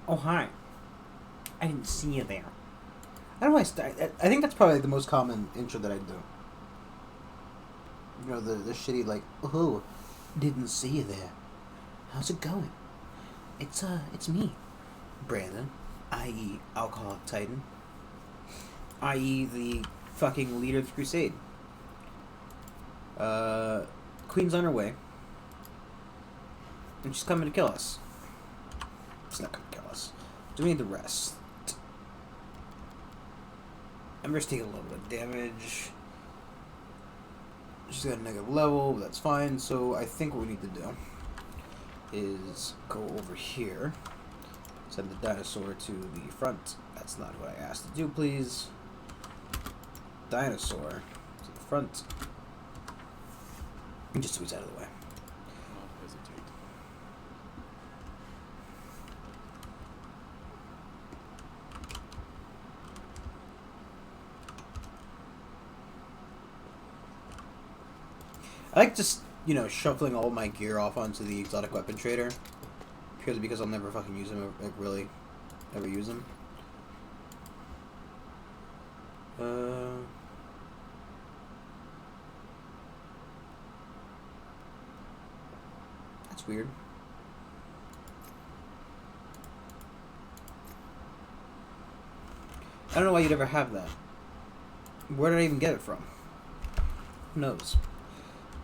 Oh, hi. I didn't see you there. I don't know why I think that's probably the most common intro that I do. You know, the shitty, like, oh, didn't see you there. How's it going? It's me, Brandon, i.e. Alcoholic Titan, i.e. the fucking leader of the crusade. Queen's on her way. And she's coming to kill us. She's not gonna kill us. So we need to rest. Ember's taking a little bit of damage. She's got a negative level, but that's fine. So I think what we need to do is go over here. Send the dinosaur to the front. That's not what I asked to do, please. Dinosaur to the front. And just so he's out of the way. I'll hesitate. I like just, shuffling all my gear off onto the exotic weapon trader. Purely because I'll never fucking use him, like, really ever use him. That's weird. I don't know why you'd ever have that. Where did I even get it from? Who knows?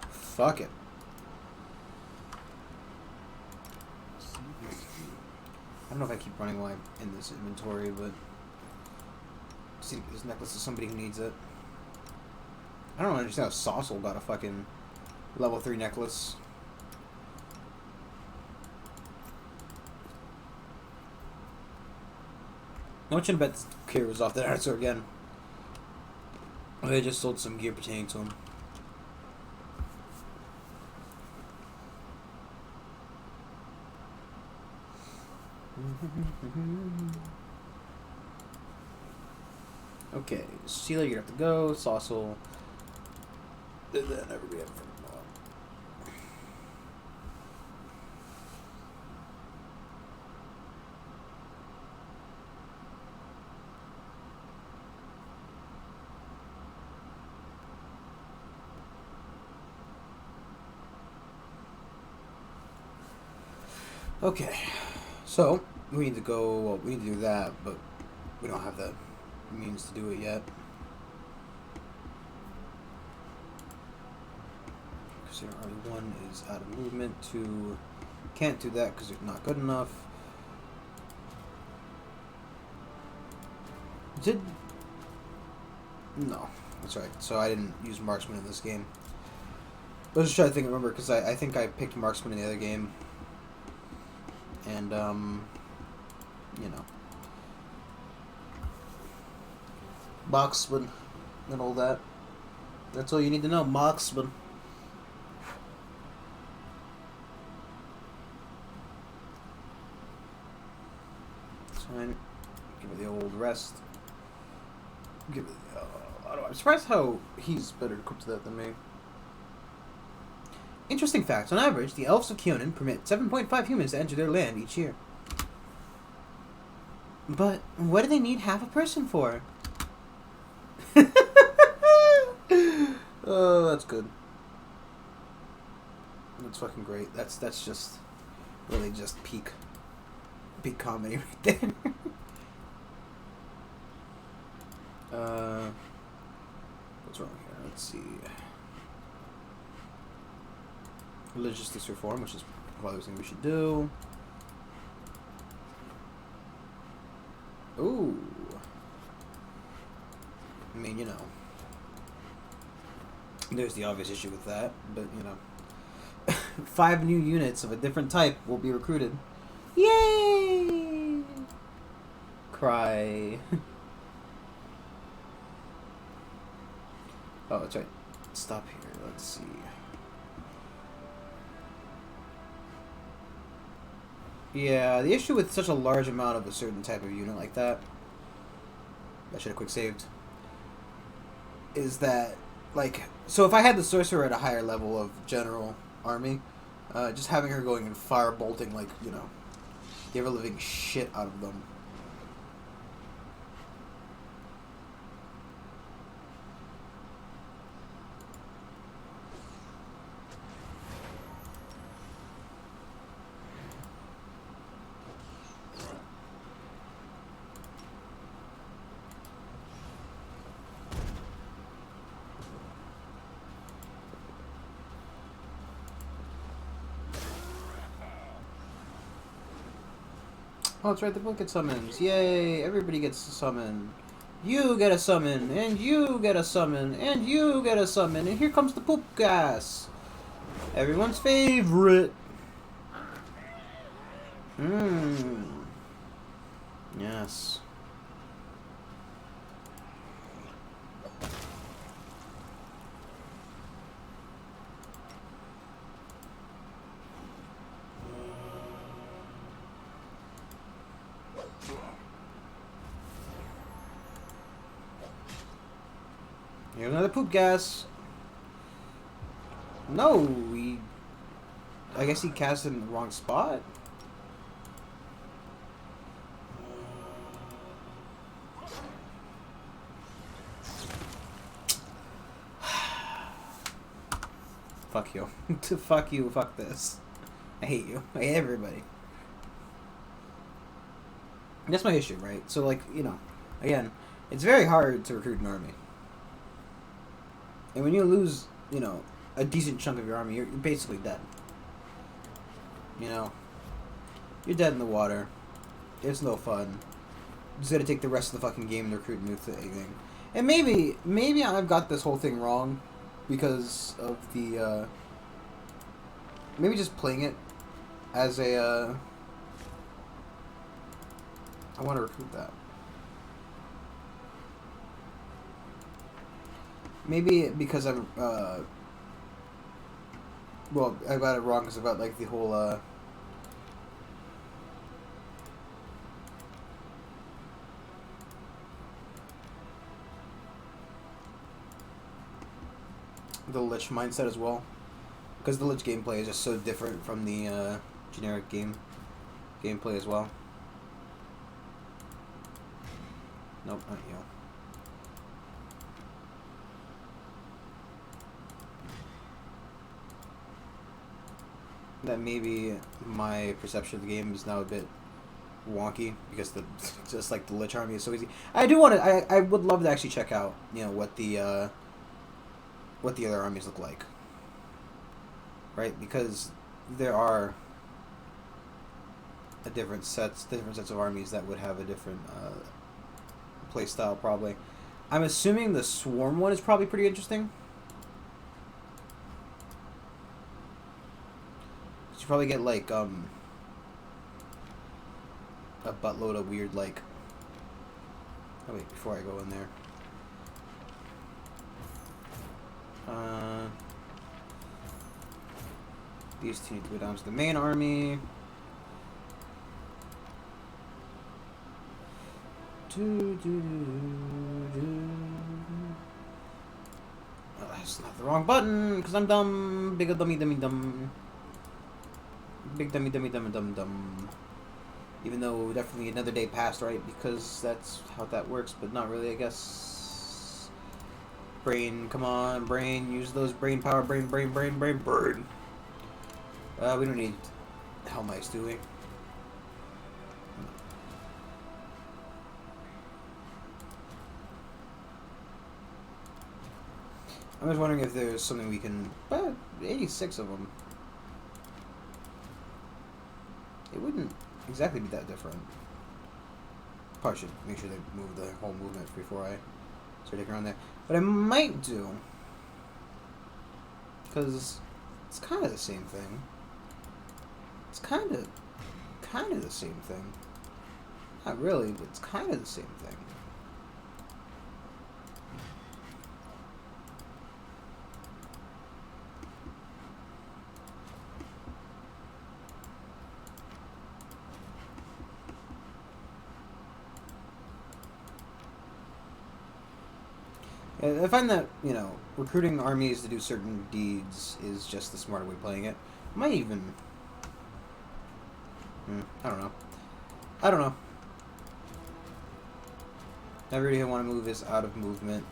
Fuck it. I don't know if I keep running while I'm in this inventory, but see, this necklace is somebody who needs it. I don't understand how Saucel got a fucking level 3 necklace. I want you to bet this gear was off the dinosaur again. Or they just sold some gear pertaining to him. Okay, Sheila, you have to go. Saucel. Did that never be ever from Okay, so we need to go. Well, we need to do that, but we don't have the means to do it yet. So one is out of movement. 2 can't do that because it's not good enough. No, that's right. So I didn't use marksman in this game. I was just trying to remember because I think I picked marksman in the other game. And, marksman and all that. That's all you need to know, marksman. It's fine. Give it the old rest. Give it. I'm surprised how he's better equipped to that than me. Interesting fact, on average, the elves of Kionin permit 7.5 humans to enter their land each year. But what do they need half a person for? Oh, that's good. That's fucking great. That's just really just peak comedy right there. What's wrong here? Let's see. Logistics reform, which is probably the thing we should do. Ooh. I mean, there's the obvious issue with that, but, 5 new units of a different type will be recruited. Yay! Cry. Oh, that's right. Stop here. Let's see. Yeah, the issue with such a large amount of a certain type of unit like that, I should have quick saved, is that, so if I had the sorcerer at a higher level of general army, just having her going and fire bolting, the ever living shit out of them. Oh, that's right, the book gets summons. Yay, everybody gets a summon. You get a summon, and you get a summon, and you get a summon, and here comes the poop gas. Everyone's favorite. Mmm. Yes. Here's another poop gas. No, I guess he cast it in the wrong spot. Fuck you. Fuck you, fuck this. I hate you. I hate everybody. That's my issue, right? So, like, you know, again, it's very hard to recruit an army. And when you lose, you know, a decent chunk of your army, you're basically dead. You know? You're dead in the water. It's no fun. You just gotta take the rest of the fucking game to recruit a new thing. And maybe I've got this whole thing wrong because of the, maybe just playing it as a, I want to recruit that. Maybe because I'm, well, I got it wrong because I've got, like, the whole, the Lich mindset as well. Because the Lich gameplay is just so different from the, generic gameplay as well. Nope, not you. That maybe my perception of the game is now a bit wonky because the just like the Lich army is so easy. I do want to. I would love to actually check out, you know, what the other armies look like. Right, because there are different sets of armies that would have a different play style probably. I'm assuming the Swarm one is probably pretty interesting. You probably get like a buttload of weird like. Oh wait, before I go in there. These two need to go down to the main army. Oh, that's not the wrong button because I'm dumb. Big dummy dumb. Big dummy dumb. Even though definitely another day passed, right? Because that's how that works, but not really, I guess. Brain, come on, brain, use those brain power, brain. We don't need hell mice, do we? I'm just wondering if there's something we can. 86 of them. It wouldn't exactly be that different. Probably should make sure they move the whole movement before I start taking around there. But I might do, because it's kind of the same thing. It's kind of the same thing. Not really, but it's kind of the same thing. I find that, you know, recruiting armies to do certain deeds is just the smarter way of playing it. Might even... I don't know. I don't know. Every day I want to move is out of movement.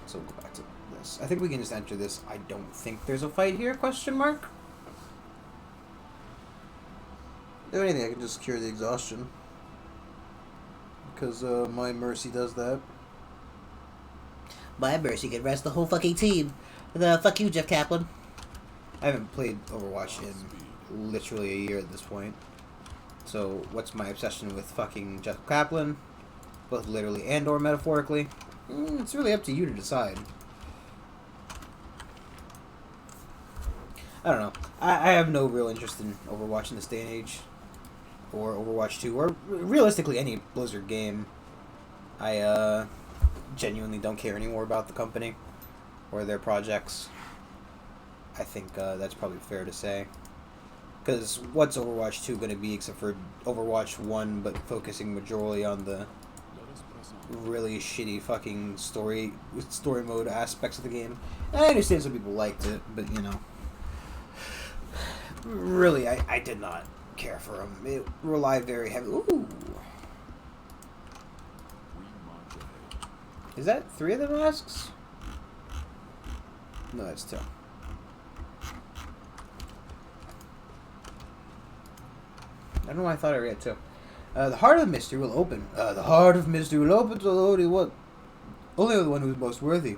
So we'll go back to this. I think we can just enter this. I don't think there's a fight here, question mark? If anything, I can just cure the exhaustion. Because my mercy does that. My mercy could rest the whole fucking team. Fuck you, Jeff Kaplan. I haven't played Overwatch in literally a year at this point. So what's my obsession with fucking Jeff Kaplan? Both literally and or metaphorically? It's really up to you to decide. I don't know. I have no real interest in Overwatch in this day and age. Or Overwatch 2. Or realistically any Blizzard game. I genuinely don't care anymore about the company. Or their projects. I think that's probably fair to say. Because what's Overwatch 2 going to be except for Overwatch 1, but focusing majorly on the really shitty fucking story mode aspects of the game. And I understand some people liked it, but you know, really, I did not care for them. It relied very heavily. Ooh, is that 3 of the masks? No, that's 2. I don't know why I thought I read 2. The heart of mystery will open. The heart of mystery will open to only one. Only the one who is most worthy.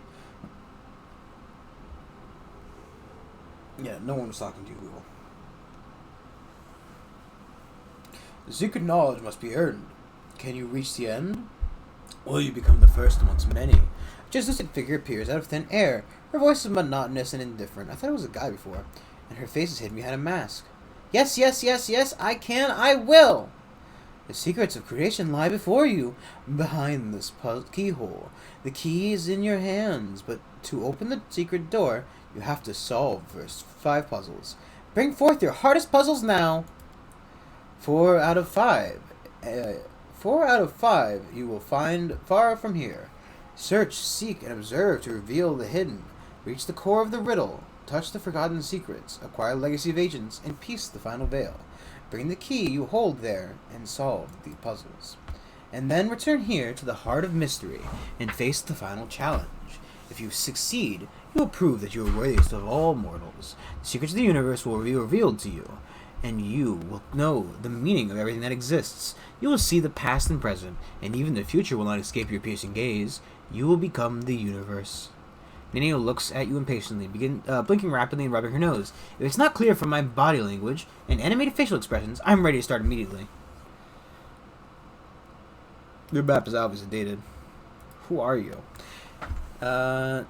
Yeah, no one was talking to you, Google. The secret knowledge must be earned. Can you reach the end? Will you become the first amongst many? A translucent figure appears out of thin air. Her voice is monotonous and indifferent. I thought it was a guy before. And her face is hidden behind a mask. Yes, yes, yes, yes, I can, I will! The secrets of creation lie before you, behind this keyhole. The key is in your hands, but to open the secret door, you have to solve first 5 puzzles. Bring forth your hardest puzzles now. 4 out of 5. 4 out of 5 you will find far from here. Search, seek, and observe to reveal the hidden. Reach the core of the riddle. Touch the forgotten secrets. Acquire legacy of agents, and piece the final veil. Bring the key you hold there and solve the puzzles. And then return here to the heart of mystery and face the final challenge. If you succeed, you will prove that you are worthiest of all mortals. The secrets of the universe will be revealed to you, and you will know the meaning of everything that exists. You will see the past and present, and even the future will not escape your piercing gaze. You will become the universe. Nino looks at you impatiently, blinking rapidly and rubbing her nose. If it's not clear from my body language and animated facial expressions, I'm ready to start immediately. Your map is obviously dated. Who are you? Final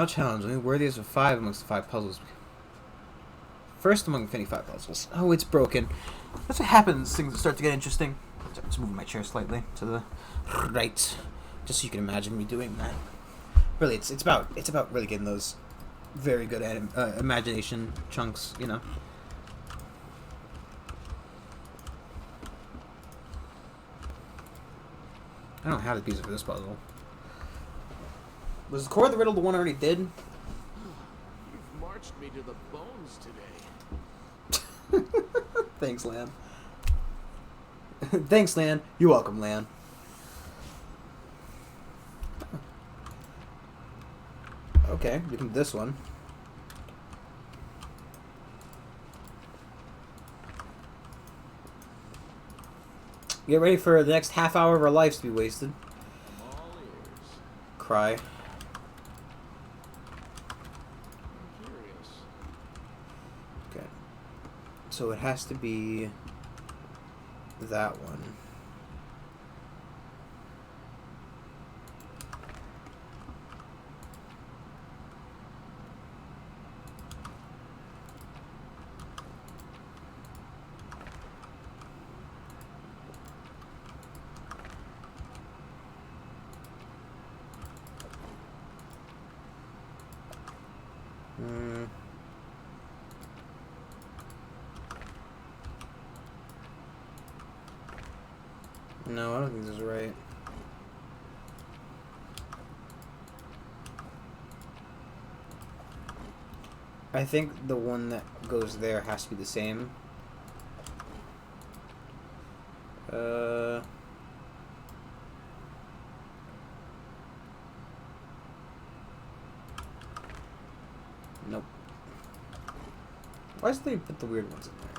challenge. Only worthiest of 5 amongst the 5 puzzles. First among the 5 puzzles. Oh, it's broken. That's what happens. Things start to get interesting. Just moving my chair slightly to the right. Just so you can imagine me doing that. Really, it's about really getting those very good imagination chunks, you know. I don't have the pieces for this puzzle. Was the core of the riddle the one I already did? You've marched me to the bones today. Thanks, Lan. Thanks, Lan. You're welcome, Lan. Okay, we can do this one. Get ready for the next half hour of our lives to be wasted. I'm all ears. Cry. I'm curious. Okay. So it has to be that one. No, I don't think this is right. I think the one that goes there has to be the same. Uh. Nope. Why did they put the weird ones in there?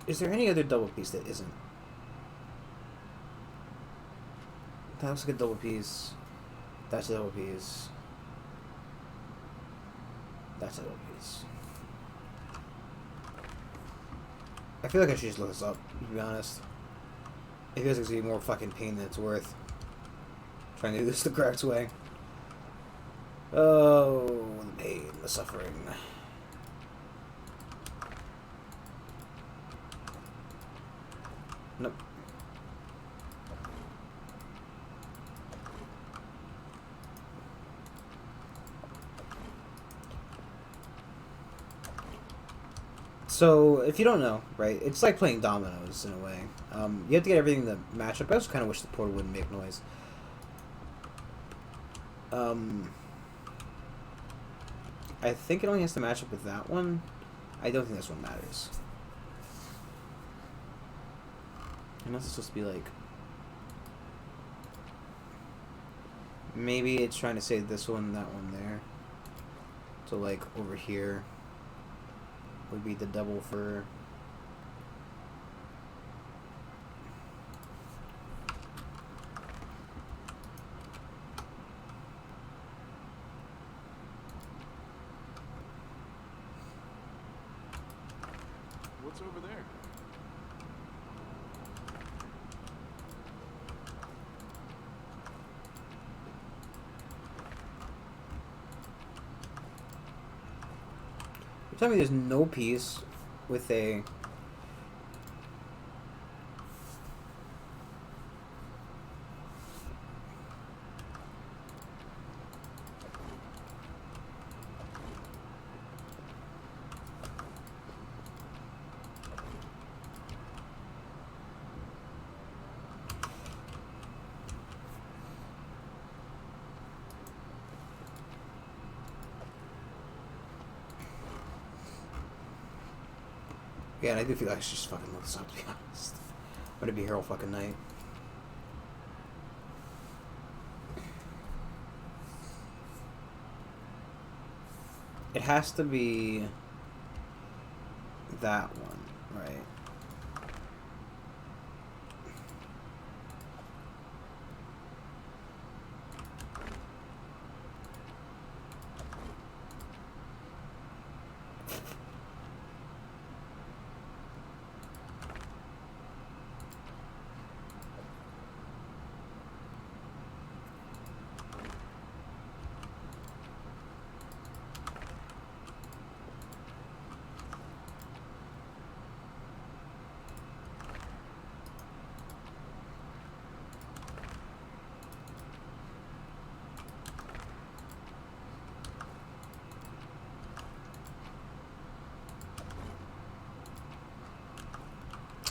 Is there any other double piece that isn't? That looks like a double piece. That's a double piece. That's a double piece. I feel like I should just look this up, to be honest. It feels like it's gonna be more fucking pain than it's worth. Trying to do this the correct way. Oh, the pain, the suffering. Nope. So, if you don't know, right, it's like playing dominoes in a way. You have to get everything to match up. I also kind of wish the portal wouldn't make noise. I think it only has to match up with that one. I don't think this one matters. Unless it's supposed to be like... Maybe it's trying to say this one, that one there. So like over here would be the double for... What's over there? You're telling me there's no piece with a... Yeah, and I do feel like I should just fucking look this up, to be honest. I'm gonna be here all fucking night. It has to be that one, right?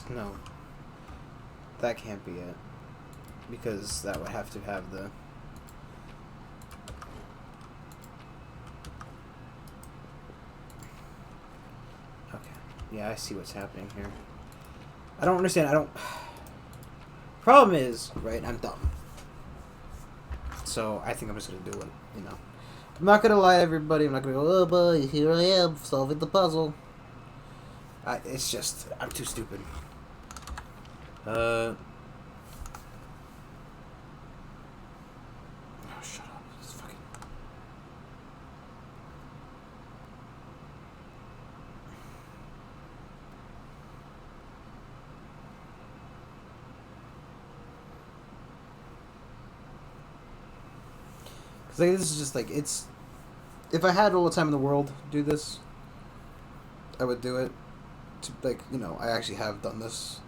No. That can't be it. Because that would have to have the... Okay. Yeah, I see what's happening here. I don't understand. I don't... Problem is, right, I'm dumb. So, I think I'm just gonna do it, you know. I'm not gonna lie to everybody. I'm not gonna go, oh boy, here I am, solving the puzzle. It's just, I'm too stupid. Oh, shut up. It's fucking... Because like, this is just like, it's... If I had all the time in the world to do this, I would do it. To, like, you know, I actually have done this.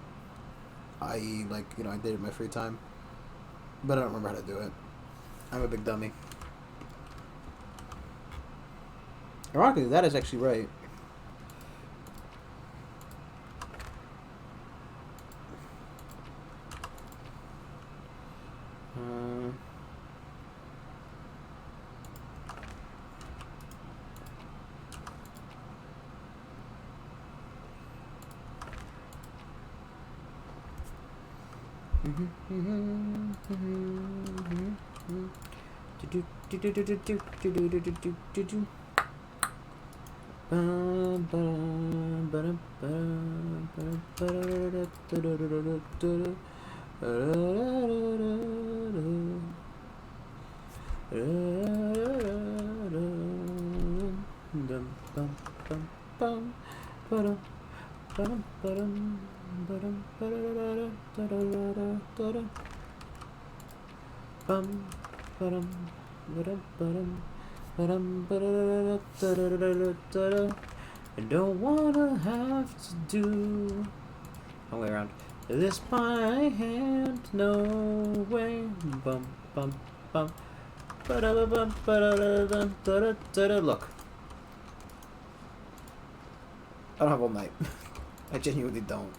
I.e., like, you know, I did it in my free time. But I don't remember how to do it. I'm a big dummy. Ironically, that is actually right. I don't wanna have to do all the way around. This my hand, no way. Bum bum bum. Look, I don't have all night. I genuinely don't.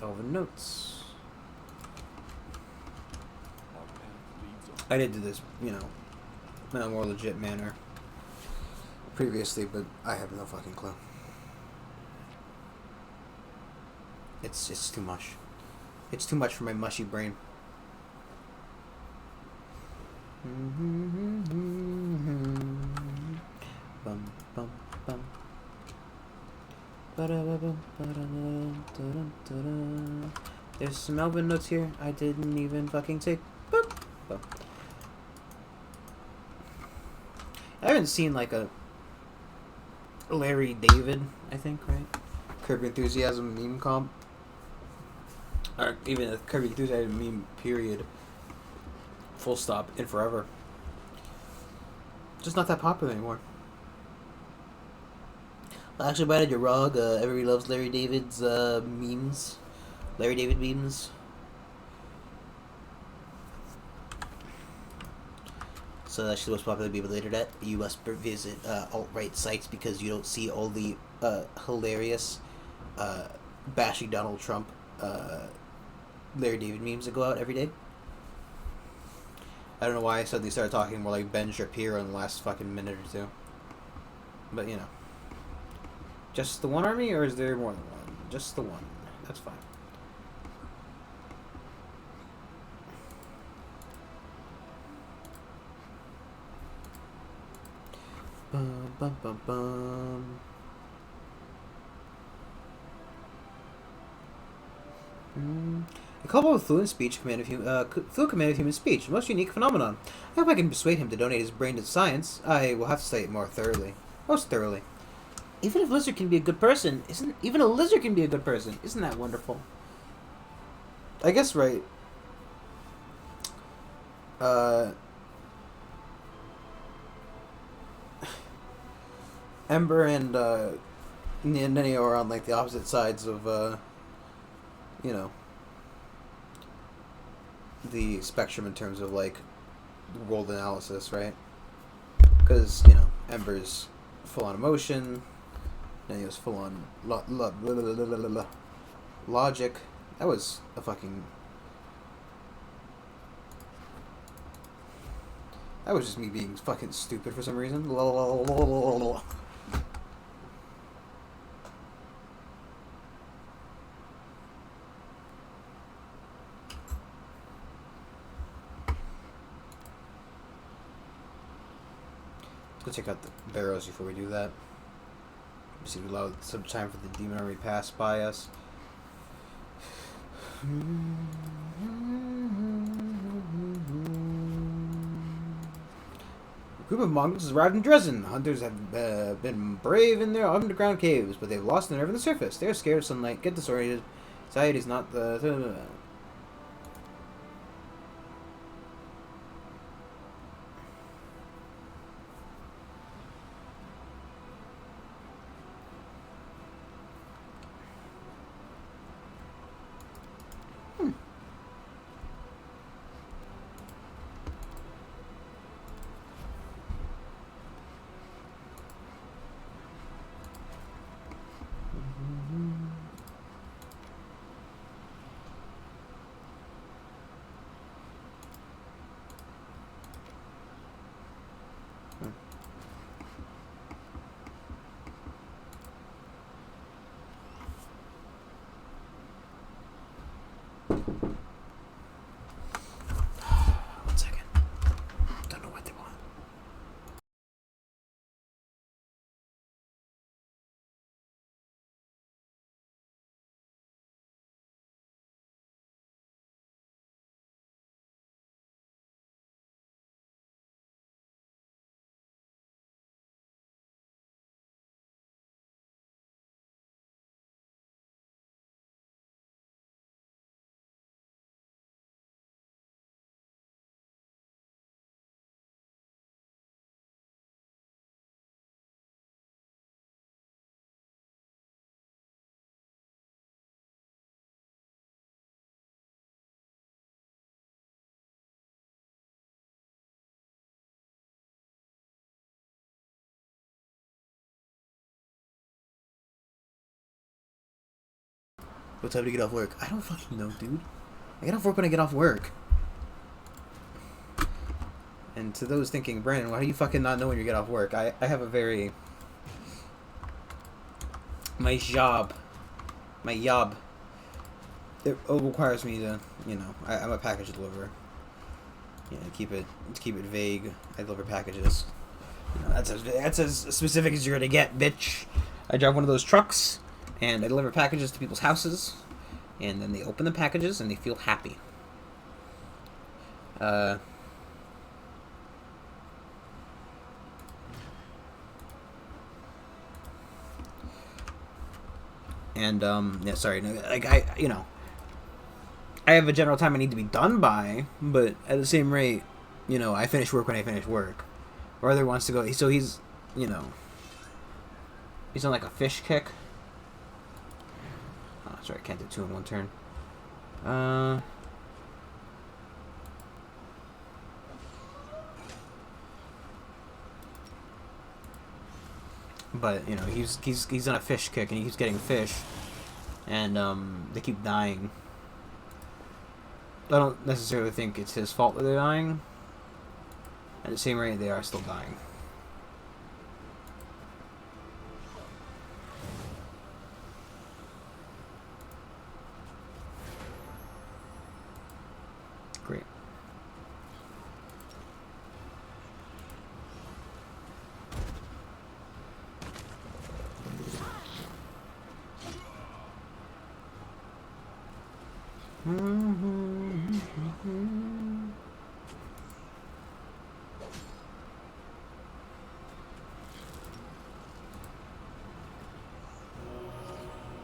Over notes. Our path leads on. I did do this, in a more legit manner previously, but I have no fucking clue. It's too much. It's too much for my mushy brain. Bum bum bum. There's some Melvin notes here I didn't even fucking take. Boop. Boop. I haven't seen like a Larry David, I think, right? Curb Your Enthusiasm meme comp. Or even a Curb Your Enthusiasm meme period. Full stop. In forever. Just not that popular anymore. Actually, Brandon, you're wrong. Everybody loves Larry David's memes. Larry David memes. So actually, the most popular meme on the internet. You must visit alt-right sites because you don't see all the hilarious bashing Donald Trump Larry David memes that go out every day. I don't know why I suddenly started talking more like Ben Shapiro in the last fucking minute or two. But, Just the one army, or is there more than one? Just the one. That's fine. Bum, bum, bum, bum. A couple with fluent command of human speech, a most unique phenomenon. I hope I can persuade him to donate his brain to science. I will have to study it more thoroughly. Most thoroughly. Even if a lizard can be a good person, even a lizard can be a good person? Isn't that wonderful? I guess right. Ember and Nenio are on like the opposite sides of the spectrum in terms of like world analysis, right? Because Ember's full on emotion. And he was full on logic. That was a fucking. That was just me being fucking stupid for some reason. Let's go check out the barrows before we do that. See, we allow some time for the demon army to pass by us. A group of mongols has arrived in Dresden. Hunters have been brave in their underground caves, but they've lost the nerve of the surface. They're scared of sunlight, get disoriented. Society is not the... What time to get off work? I don't fucking know, dude. I get off work when I get off work. And to those thinking, Brandon, why do you fucking not know when you get off work? I have a very... My job, it requires me to, you know, I'm a package deliverer. You know, keep it vague. I deliver packages. You know, that's as specific as you're gonna get, bitch. I drive one of those trucks, and I deliver packages to people's houses, and then they open the packages and they feel happy. And yeah, sorry, like you know, I have a general time I need to be done by, but at the same rate, you know, I finish work when I finish work. Brother wants to go, so he's, you know, he's on like a fish kick. Oh, sorry, I can't do 2 in 1 turn. But you know, he's on a fish kick and he's getting fish, and they keep dying. I don't necessarily think it's his fault that they're dying. At the same rate, they are still dying. Great.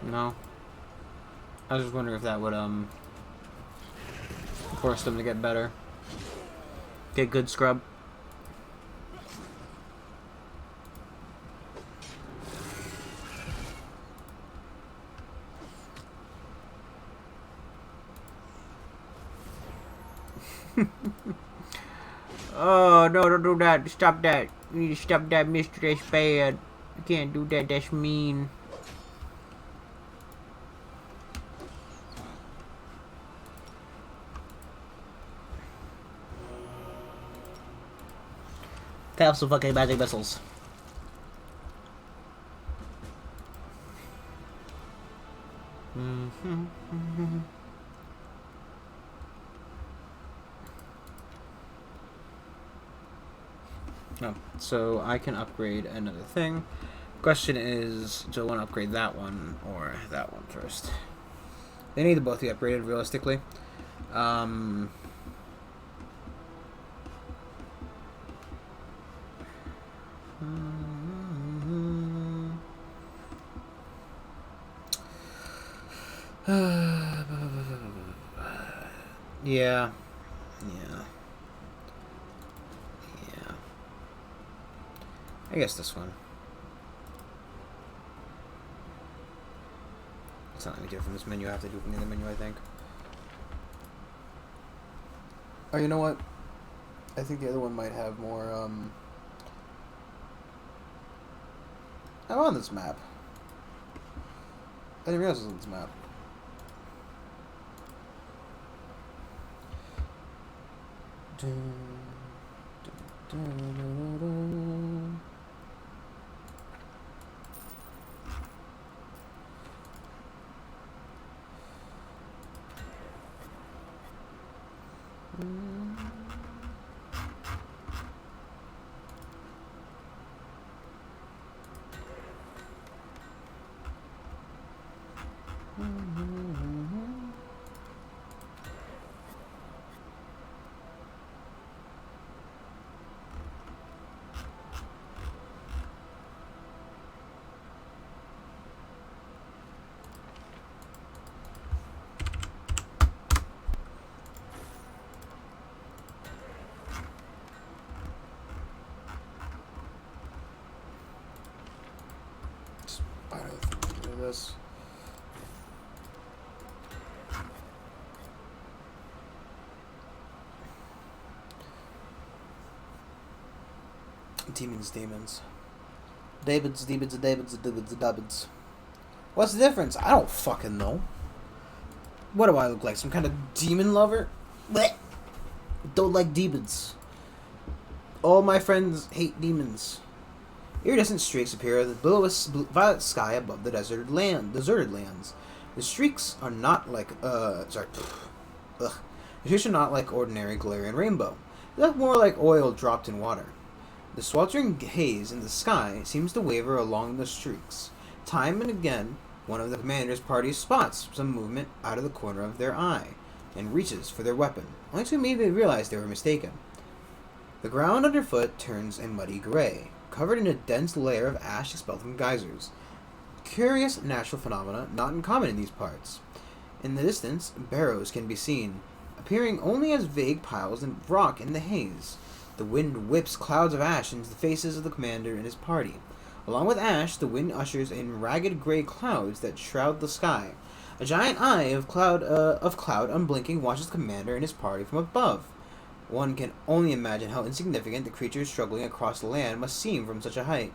No. I was just wondering if that would force them to get better. Get good scrub. Oh, no, don't do that. Stop that. You need to stop that, mister. That's bad. You can't do that. That's mean. Have some fucking magic missiles. No, so I can upgrade another thing. Question is, do I want to upgrade that one or that one first? They need to both be upgraded, realistically. Yeah. I guess this one. It's not let me do it from this menu. I have to do it from the other menu, I think. Oh, you know what? I think the other one might have more, I'm on this map. I didn't realize it was on this map. This. Demons. Davids. What's the difference? I don't fucking know. What do I look like? Some kind of demon lover? Blech. Don't like demons. All my friends hate demons. Iridescent streaks appear as the bluish violet sky above the deserted lands. The streaks are not like The streaks are not like ordinary glaring rainbow. They look more like oil dropped in water. The sweltering haze in the sky seems to waver along the streaks. Time and again, one of the commander's party spots some movement out of the corner of their eye and reaches for their weapon, only to immediately realize they were mistaken. The ground underfoot turns a muddy gray, covered in a dense layer of ash expelled from geysers. Curious natural phenomena not uncommon in these parts. In the distance, barrows can be seen, appearing only as vague piles of rock in the haze. The wind whips clouds of ash into the faces of the commander and his party. Along with ash, the wind ushers in ragged gray clouds that shroud the sky. A giant eye of cloud unblinking watches the commander and his party from above. One can only imagine how insignificant the creatures struggling across the land must seem from such a height.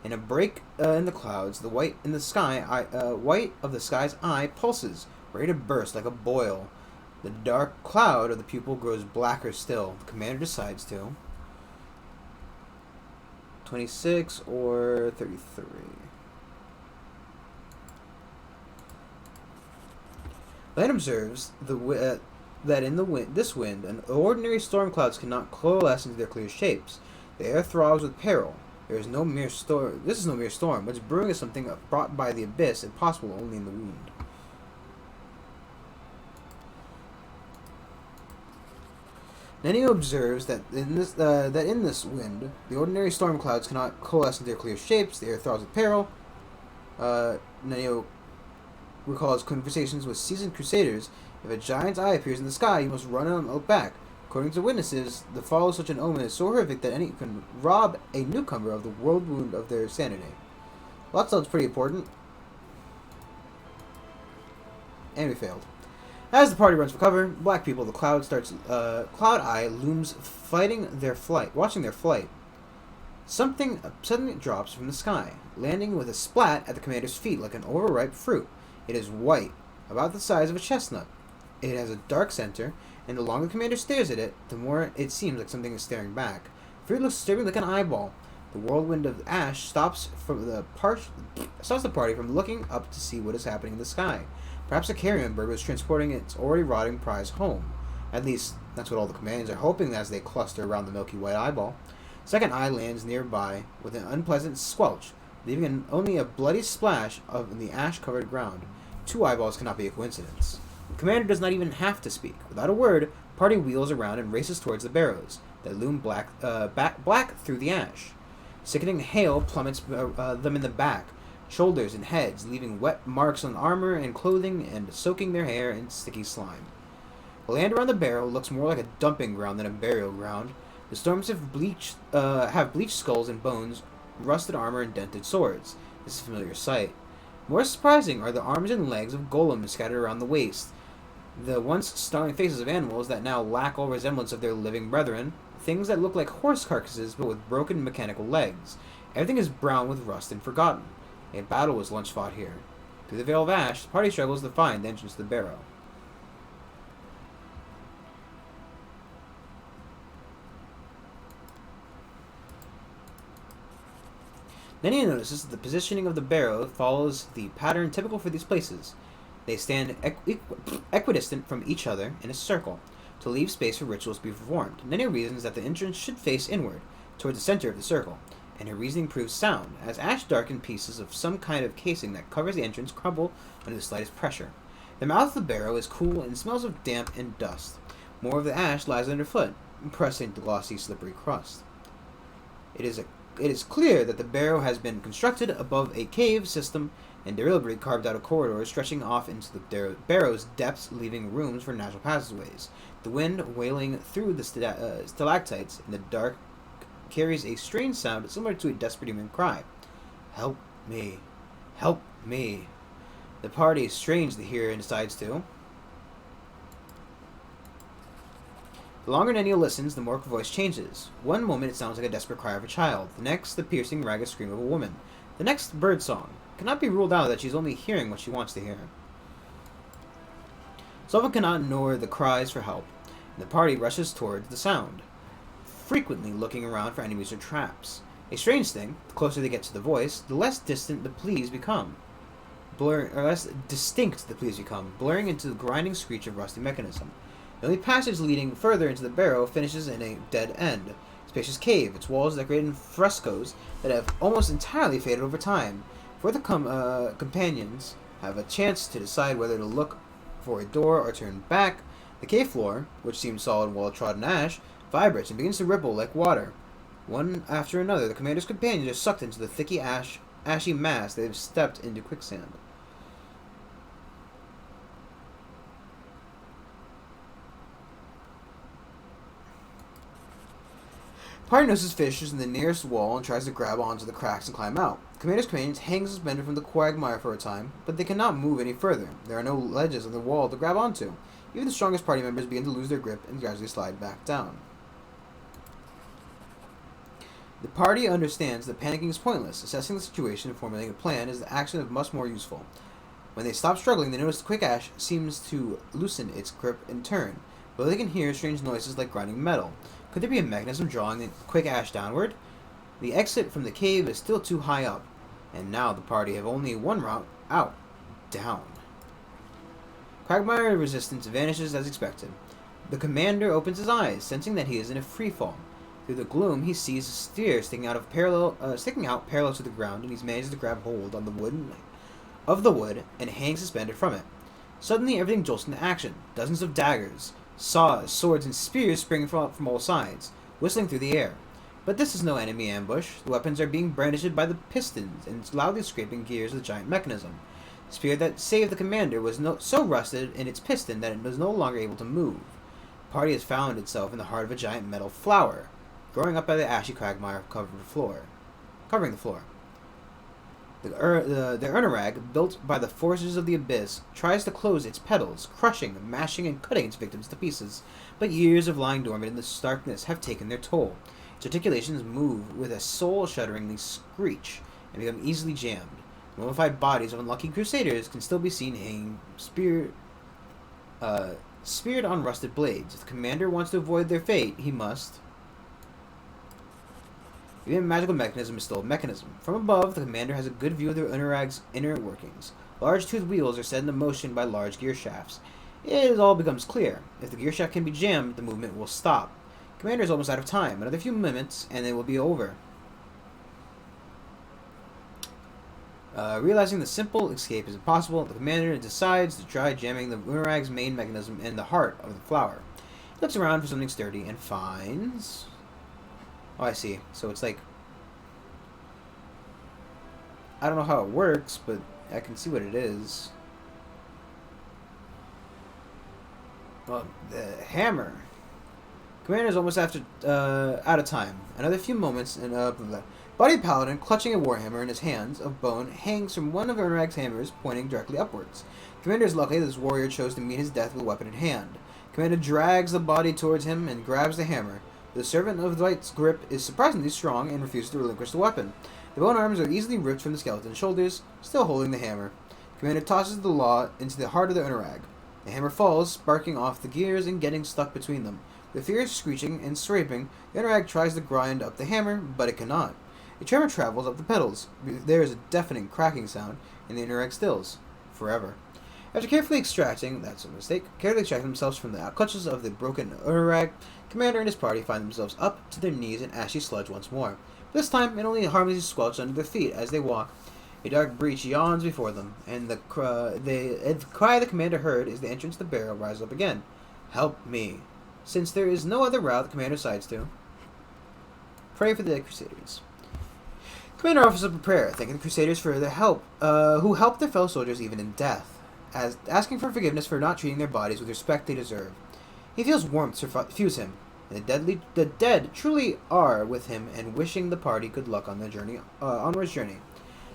In a break in the clouds, the white of the sky's eye pulses, ready to burst like a boil. The dark cloud of the pupil grows blacker still. The commander decides to 26 or 33. Land observes that in this wind, ordinary storm clouds cannot coalesce into their clear shapes. The air throbs with peril. This is no mere storm. What's brewing is something brought by the abyss and possible only in the wound. Nenio observes that in this wind, the ordinary storm clouds cannot coalesce into their clear shapes. The air throbs with peril. Nenio recalls conversations with seasoned crusaders. If a giant's eye appears in the sky, you must run and look back. According to witnesses, the fall of such an omen is so horrific that any can rob a newcomer of the world wound of their sanity. Well, that sounds pretty important. And we failed. As the party runs for cover, black people, the cloud eye looms watching their flight. Something suddenly drops from the sky, landing with a splat at the commander's feet like an overripe fruit. It is white, about the size of a chestnut. It has a dark center, and the longer the commander stares at it, the more it seems like something is staring back. Fruit looks disturbing like an eyeball. The whirlwind of ash stops the party from looking up to see what is happening in the sky. Perhaps a carrion bird was transporting its already rotting prize home. At least, that's what all the commanders are hoping as they cluster around the milky white eyeball. Second eye lands nearby with an unpleasant squelch, leaving only a bloody splash in the ash-covered ground. Two eyeballs cannot be a coincidence. The commander does not even have to speak. Without a word, party wheels around and races towards the barrows that loom black through the ash. Sickening hail plummets them in the back, shoulders, and heads, leaving wet marks on armor and clothing and soaking their hair in sticky slime. The land around the barrow looks more like a dumping ground than a burial ground. The storms have bleached skulls and bones, rusted armor, and dented swords. This is a familiar sight. More surprising are the arms and legs of golems scattered around the waist. The once starring faces of animals that now lack all resemblance of their living brethren. Things that look like horse carcasses but with broken mechanical legs. Everything is brown with rust and forgotten. A battle was once fought here. Through the veil of ash, the party struggles to find the entrance to the barrow. Nenio notices that the positioning of the barrow follows the pattern typical for these places. They stand equidistant from each other in a circle, to leave space for rituals to be performed. Nenio reasons that the entrance should face inward, towards the center of the circle, and her reasoning proves sound, as ash-darkened pieces of some kind of casing that covers the entrance crumble under the slightest pressure. The mouth of the barrow is cool and smells of damp and dust. More of the ash lies underfoot, pressing the glossy, slippery crust. It is clear that the barrow has been constructed above a cave system and deliberately carved out a corridor stretching off into the barrow's depths, leaving rooms for natural passageways. The wind wailing through the stalactites in the dark carries a strange sound similar to a desperate human cry. Help me. Help me. The party is strange to hear and decides to. The longer Nenio listens, the more her voice changes. One moment it sounds like a desperate cry of a child, the next the piercing, ragged scream of a woman, the next bird song. It cannot be ruled out that she's only hearing what she wants to hear. Someone cannot ignore the cries for help, and the party rushes towards the sound, frequently looking around for enemies or traps. A strange thing, the closer they get to the voice, the less distant the pleas become. Less distinct the pleas become, blurring into the grinding screech of rusty mechanism. The only passage leading further into the barrow finishes in a dead end. A spacious cave, its walls decorated in frescoes that have almost entirely faded over time. Before the companions have a chance to decide whether to look for a door or turn back, the cave floor, which seems solid and well-trodden ash, vibrates and begins to ripple like water. One after another, the commander's companions are sucked into the thicky ashy mass they have stepped into quicksand. Party notices fishes in the nearest wall and tries to grab onto the cracks and climb out. Commander's companions hang suspended from the quagmire for a time, but they cannot move any further. There are no ledges on the wall to grab onto. Even the strongest party members begin to lose their grip and gradually slide back down. The party understands that panicking is pointless. Assessing the situation and formulating a plan is the action of much more useful. When they stop struggling, they notice the quick ash seems to loosen its grip and turn, but they can hear strange noises like grinding metal. Could there be a mechanism drawing the quick ash downward? The exit from the cave is still too high up, and now the party have only one route out, down. Quagmire resistance vanishes as expected. The commander opens his eyes, sensing that he is in a free fall. Through the gloom, he sees a spear sticking out parallel to the ground, and he's managed to grab hold on the wood and hang suspended from it. Suddenly, everything jolts into action. Dozens of daggers, saws, swords, and spears spring from all sides, whistling through the air. But this is no enemy ambush. The weapons are being brandished by the pistons and loudly scraping gears of the giant mechanism. The spear that saved the commander was so rusted in its piston that it was no longer able to move. The party has found itself in the heart of a giant metal flower, growing up by the ashy quagmire covering the floor. The Urnarag, built by the forces of the abyss, tries to close its petals, crushing, mashing, and cutting its victims to pieces. But years of lying dormant in the darkness have taken their toll. Its articulations move with a soul-shudderingly screech and become easily jammed. The mummified bodies of unlucky crusaders can still be seen hanging speared on rusted blades. If the commander wants to avoid their fate, he must. Even a magical mechanism is still a mechanism. From above, the commander has a good view of the Unarag's inner workings. Large toothed wheels are set into motion by large gear shafts. It all becomes clear. If the gear shaft can be jammed, the movement will stop. The commander is almost out of time. Another few minutes, and it will be over. Realizing the simple escape is impossible, the commander decides to try jamming the Unarag's main mechanism in the heart of the flower. He looks around for something sturdy and finds... Oh, I see. So it's like... I don't know how it works, but I can see what it is. Well, the hammer. Commander's almost out of time. Another few moments, and Body Paladin, clutching a warhammer in his hands of bone, hangs from one of Urnarag's hammers, pointing directly upwards. Commander is lucky that this warrior chose to meet his death with a weapon in hand. Commander drags the body towards him and grabs the hammer. The servant of the Light's grip is surprisingly strong and refuses to relinquish the weapon. The bone arms are easily ripped from the skeleton's shoulders, still holding the hammer. Commander tosses the law into the heart of the Unarag. The hammer falls, sparking off the gears and getting stuck between them. With fierce screeching and scraping, the Unarag tries to grind up the hammer, but it cannot. A tremor travels up the pedals. There is a deafening cracking sound, and the Unarag stills. Forever. After carefully extracting themselves from the clutches of the broken Unarag, Commander and his party find themselves up to their knees in ashy sludge once more. This time, it only harmlessly squelched under their feet as they walk. A dark breach yawns before them, and the cry the commander heard as the entrance to the barrow rises up again. Help me. Since there is no other route, the commander decides to pray for the crusaders. Commander offers up a prayer, thanking the crusaders for their help, who helped their fellow soldiers even in death, as asking for forgiveness for not treating their bodies with respect they deserve. He feels warmth suffuse him, and the dead truly are with him, and wishing the party good luck on their journey, onwards journey.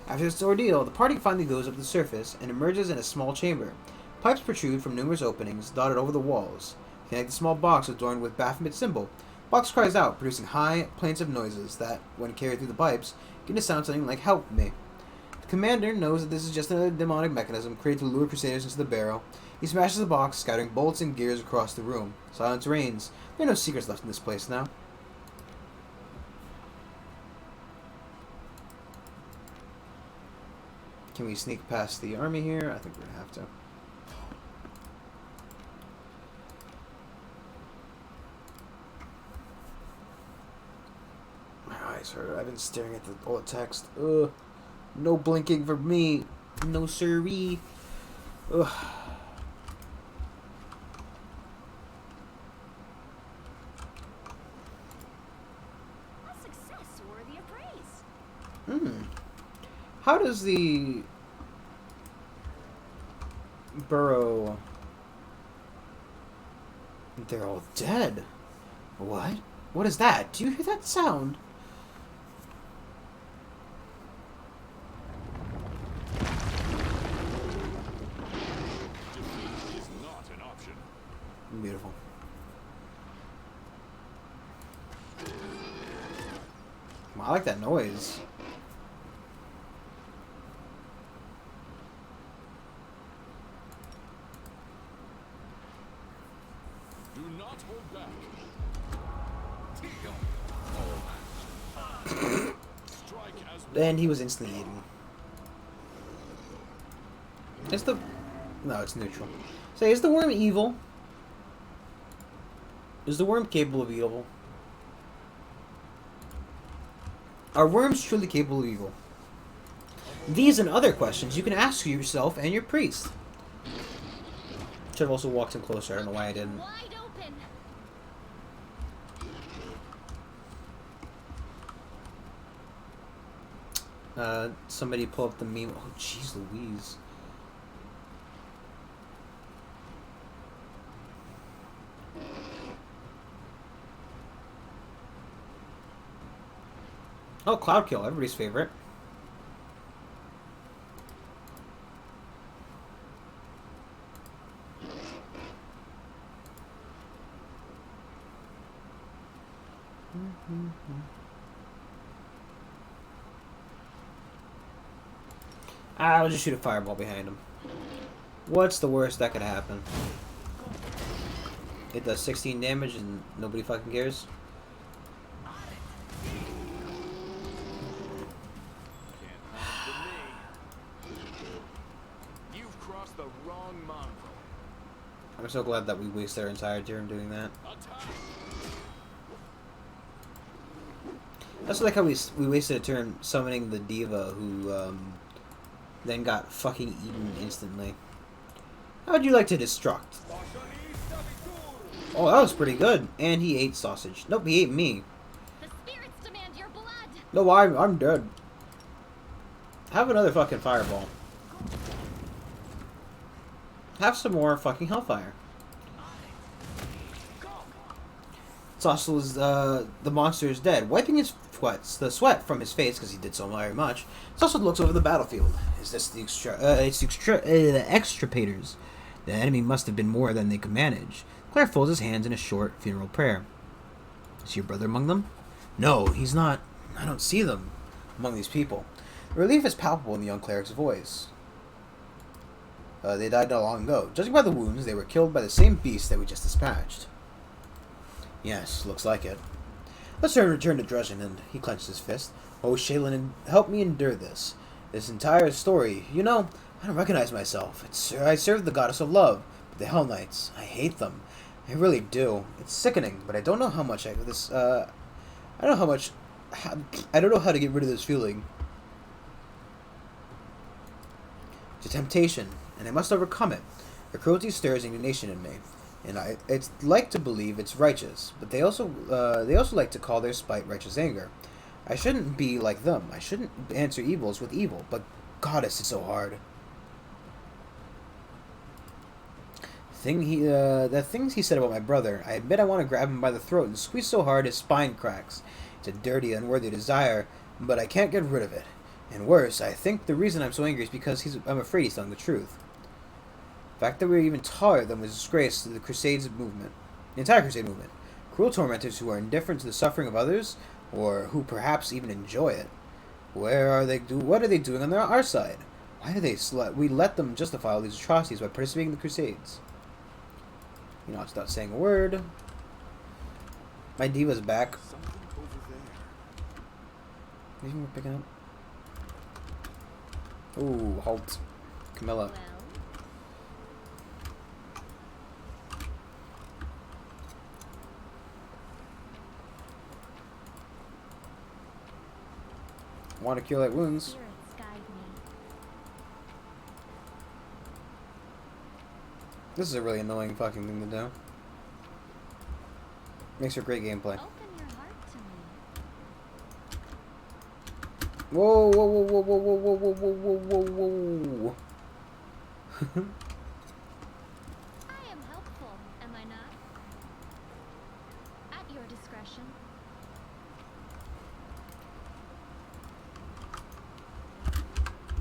After this ordeal, the party finally goes up the surface and emerges in a small chamber. Pipes protrude from numerous openings dotted over the walls. Connect the small box adorned with Baphomet symbol. Box cries out, producing high, plaintive noises that, when carried through the pipes, get to sound something like "Help me." The Commander knows that this is just a demonic mechanism created to lure Crusaders into the barrel. He smashes the box, scattering bolts and gears across the room. Silence reigns. There are no secrets left in this place now. Can we sneak past the army here? I think we're gonna have to. My eyes hurt. I've been staring at all the text. Ugh. No blinking for me. No siree. Ugh. A success worthy of praise. How does the burrow... They're all dead. What? What is that? Do you hear that sound? Defeat is not an option. Beautiful. I like that noise. Do not hold back. Strike as And he was instantly eaten. Is the... No, it's neutral. Say, is the worm evil? Is the worm capable of evil? Are worms truly capable of evil? These and other questions you can ask yourself and your priest. Should have also walked in closer. I don't know why I didn't. Wide open. Somebody pull up the meme. Oh, jeez Louise. Oh, Cloud Kill, everybody's favorite. I'll just shoot a fireball behind him. What's the worst that could happen? It does 16 damage and nobody fucking cares. you've crossed the wrong mongrel. I'm so glad that we wasted our entire turn doing that. Attack! That's like how we wasted a turn summoning the diva who then got fucking eaten instantly. How would you like to destruct? Oh, that was pretty good. And he ate sausage. Nope, he ate me. The spirits demand your blood. No, I'm dead. Have another fucking fireball. Have some more fucking hellfire. The monster is dead. Wiping the sweat from his face because he did so very much. Sassel looks over the battlefield. Is this the extirpators? The enemy must have been more than they could manage. Claire folds his hands in a short funeral prayer. Is your brother among them? No, he's not. I don't see them among these people. The relief is palpable in the young cleric's voice. They died not long ago. Judging by the wounds, they were killed by the same beast that we just dispatched. Yes, looks like it. Let's return to Dresden, and he clenched his fist. Oh, Shaylin, help me endure this. This entire story. You know, I don't recognize myself. I serve the goddess of love, but the Hell Knights, I hate them. I really do. It's sickening, but I don't know how much I don't know how much. I don't know how to get rid of this feeling. It's a temptation, and I must overcome it. The cruelty stirs indignation in me, and it's like to believe it's righteous, but they also like to call their spite righteous anger. I shouldn't be like them. I shouldn't answer evils with evil, but goddess, it's so hard. The things he said about my brother, I admit I want to grab him by the throat and squeeze so hard his spine cracks. It's a dirty, unworthy desire, but I can't get rid of it. And worse, I think the reason I'm so angry is because I'm afraid he's telling the truth. The fact that we're even taller than was a disgrace to the Crusades movement, the entire Crusade movement. Cruel tormentors who are indifferent to the suffering of others, or who perhaps even enjoy it. Where are they? What are they doing on our side? Why do they? We let them justify all these atrocities by participating in the Crusades. You know, without saying a word. My diva's back. Something over there. Anything we're picking up? Ooh, halt. Camilla. Well, Want to cure light wounds? spirits guide me. This is a really annoying fucking thing to do. Makes for great gameplay. Open your heart to me. Whoa, whoa, whoa, whoa, whoa, whoa, whoa, whoa, whoa, whoa, whoa. I am helpful, am I not? At your discretion.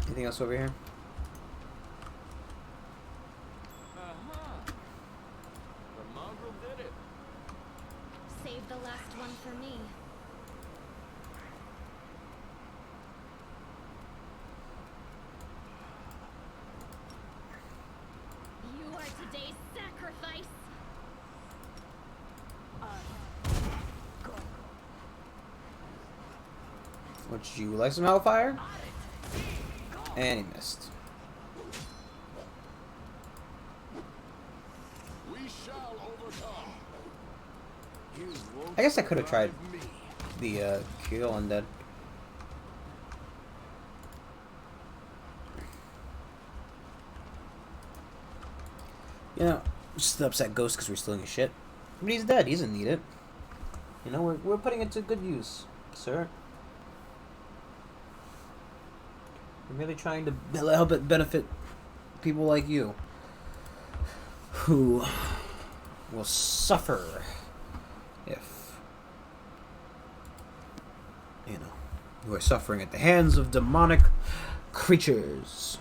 Anything else over here? Aha! The mongrel did it. Save the last one for me. You are today's sacrifice. Would you like some hellfire? And he missed. We shall overcome. You won't I guess I could have tried survive me. the kill undead. You know, just upset Ghost because we're stealing his shit. But he's dead. He doesn't need it. You know, we're putting it to good use, sir. We're merely trying to help it benefit people like you, who will suffer if, you know, you are suffering at the hands of demonic creatures.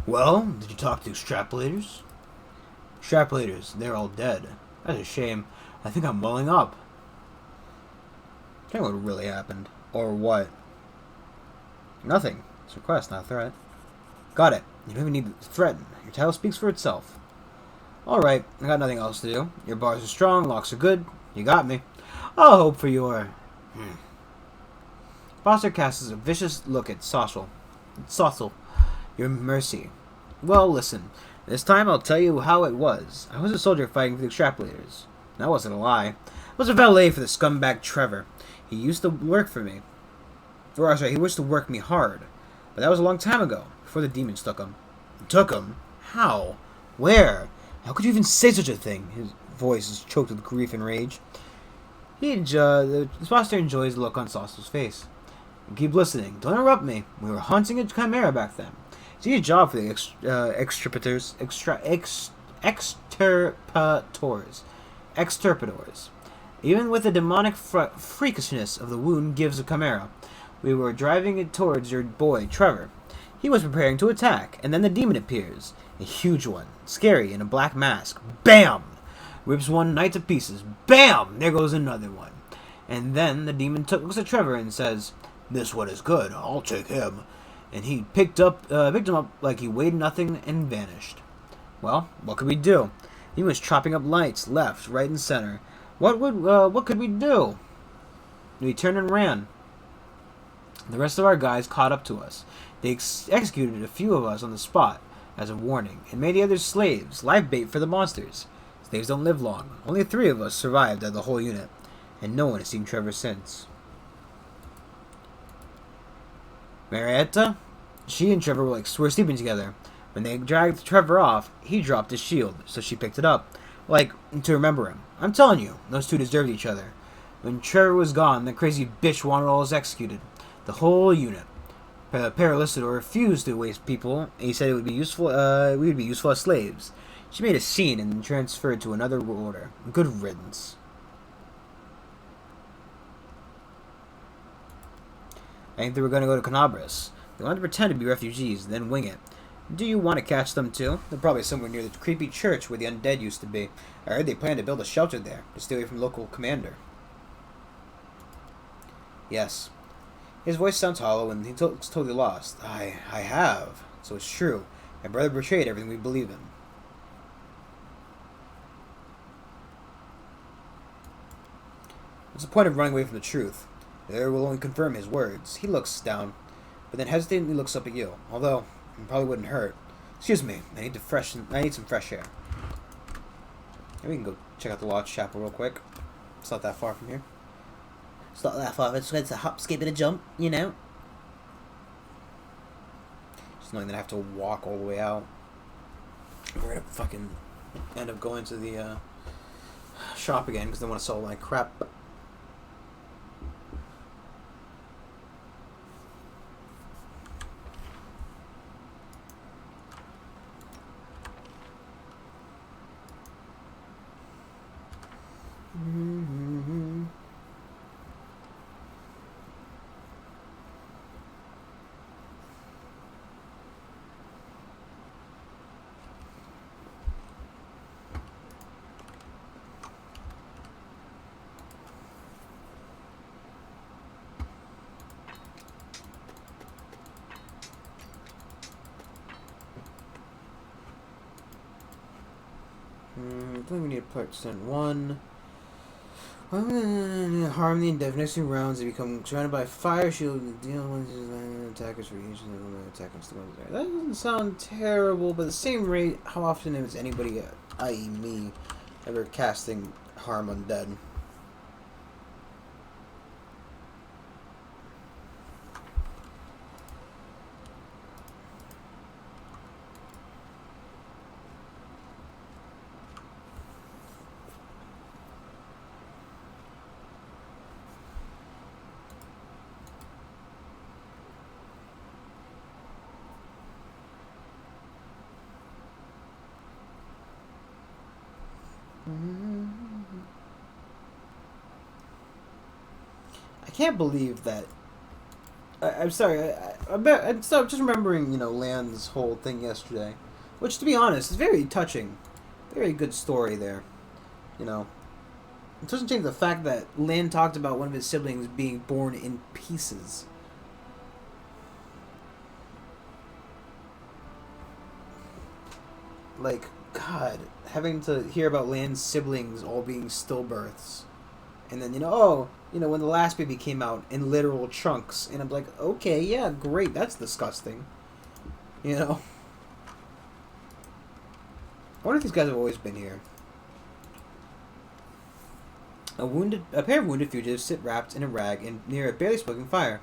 Well, did you talk to extrapolators? Extrapolators, they're all dead. That's a shame. I think I'm welling up. Tell me what really happened. Or what? Nothing. It's a request, not a threat. Got it. You don't even need to threaten. Your title speaks for itself. Alright, I got nothing else to do. Your bars are strong, locks are good. You got me. I'll hope for your... Foster casts a vicious look at Saucel. Your mercy. Well, listen. This time I'll tell you how it was. I was a soldier fighting for the extrapolators. That wasn't a lie. I was a valet for the scumbag Trevor. He used to work for me. Or, sorry, he used to work me hard. But that was a long time ago, before the demons took him. Took him? How? Where? How could you even say such a thing? His voice is choked with grief and rage. The Foster enjoys the look on Saucel's face. Keep listening. Don't interrupt me. We were hunting a chimera back then. It's a job for the extirpators. Even with the demonic freakishness of the wound gives a chimera. We were driving it towards your boy, Trevor. He was preparing to attack, and then the demon appears. A huge one. Scary, in a black mask. Bam! Rips one knight to pieces. Bam! There goes another one. And then the demon looks at Trevor and says, "This one is good. I'll take him." And he picked him up like he weighed nothing and vanished. Well, what could we do? He was chopping up lights, left, right, and center. What could we do? We turned and ran. The rest of our guys caught up to us. They executed a few of us on the spot as a warning, and made the others slaves, live bait for the monsters. Slaves don't live long. Only 3 of us survived out of the whole unit, and no one has seen Trevor since. Marietta? She and Trevor were sleeping together. When they dragged Trevor off, he dropped his shield, so she picked it up. To remember him. I'm telling you, those 2 deserved each other. When Trevor was gone, the crazy bitch wanted all us executed. The whole unit. Paralisador refused to waste people, and he said it would be useful. We would be useful as slaves. She made a scene and then transferred to another order. Good riddance. I think they were going to go to Canabras. They wanted to pretend to be refugees, then wing it. Do you want to catch them too? They're probably somewhere near the creepy church where the undead used to be. I heard they plan to build a shelter there, to stay away from the local commander. Yes. His voice sounds hollow and he looks totally lost. I have. So it's true. My brother betrayed everything we believe in. What's the point of running away from the truth? The air will only confirm his words. He looks down, but then hesitantly looks up at you. Although, it probably wouldn't hurt. Excuse me, I need some fresh air. Maybe we can go check out the Lodge Chapel real quick. It's not that far from here. It's not that far. It's a hop, skip, and a jump, you know. Just knowing that I have to walk all the way out. We're gonna fucking end up going to the shop again because they want to sell like crap. I think we need to percent 1. Harm the endeavor. Next 2 rounds, they become surrounded by fire shield and deal with attackers for each attack. That doesn't sound terrible, but at the same rate, how often is anybody, i.e. me, ever casting harm undead? I can't believe that. I'm sorry. I'm just remembering, Land's whole thing yesterday, which, to be honest, is very touching. Very good story there. It doesn't change the fact that Land talked about one of his siblings being born in pieces. Like, God, having to hear about Land's siblings all being stillbirths. And then, when the last baby came out in literal chunks. And I'm like, okay, yeah, great, that's disgusting. I wonder if these guys have always been here. A pair of wounded fugitives sit wrapped in a rag near a barely smoking fire.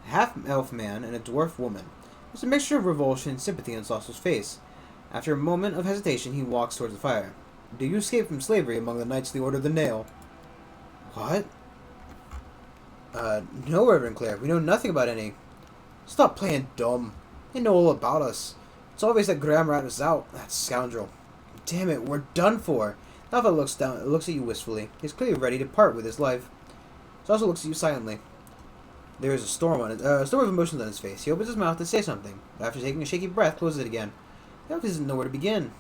A half-elf man and a dwarf woman. There's a mixture of revulsion and sympathy on Saucer's face. After a moment of hesitation, he walks towards the fire. Do you escape from slavery among the Knights of the Order of the Nail? What? No, Reverend Claire. We know nothing about any. Stop playing dumb. They know all about us. It's obvious that Graham rat us out. That scoundrel. Damn it, we're done for. Alpha looks at you wistfully. He's clearly ready to part with his life. He also looks at you silently. There is a storm of emotions on his face. He opens his mouth to say something, but after taking a shaky breath, closes it again. He doesn't know where to begin.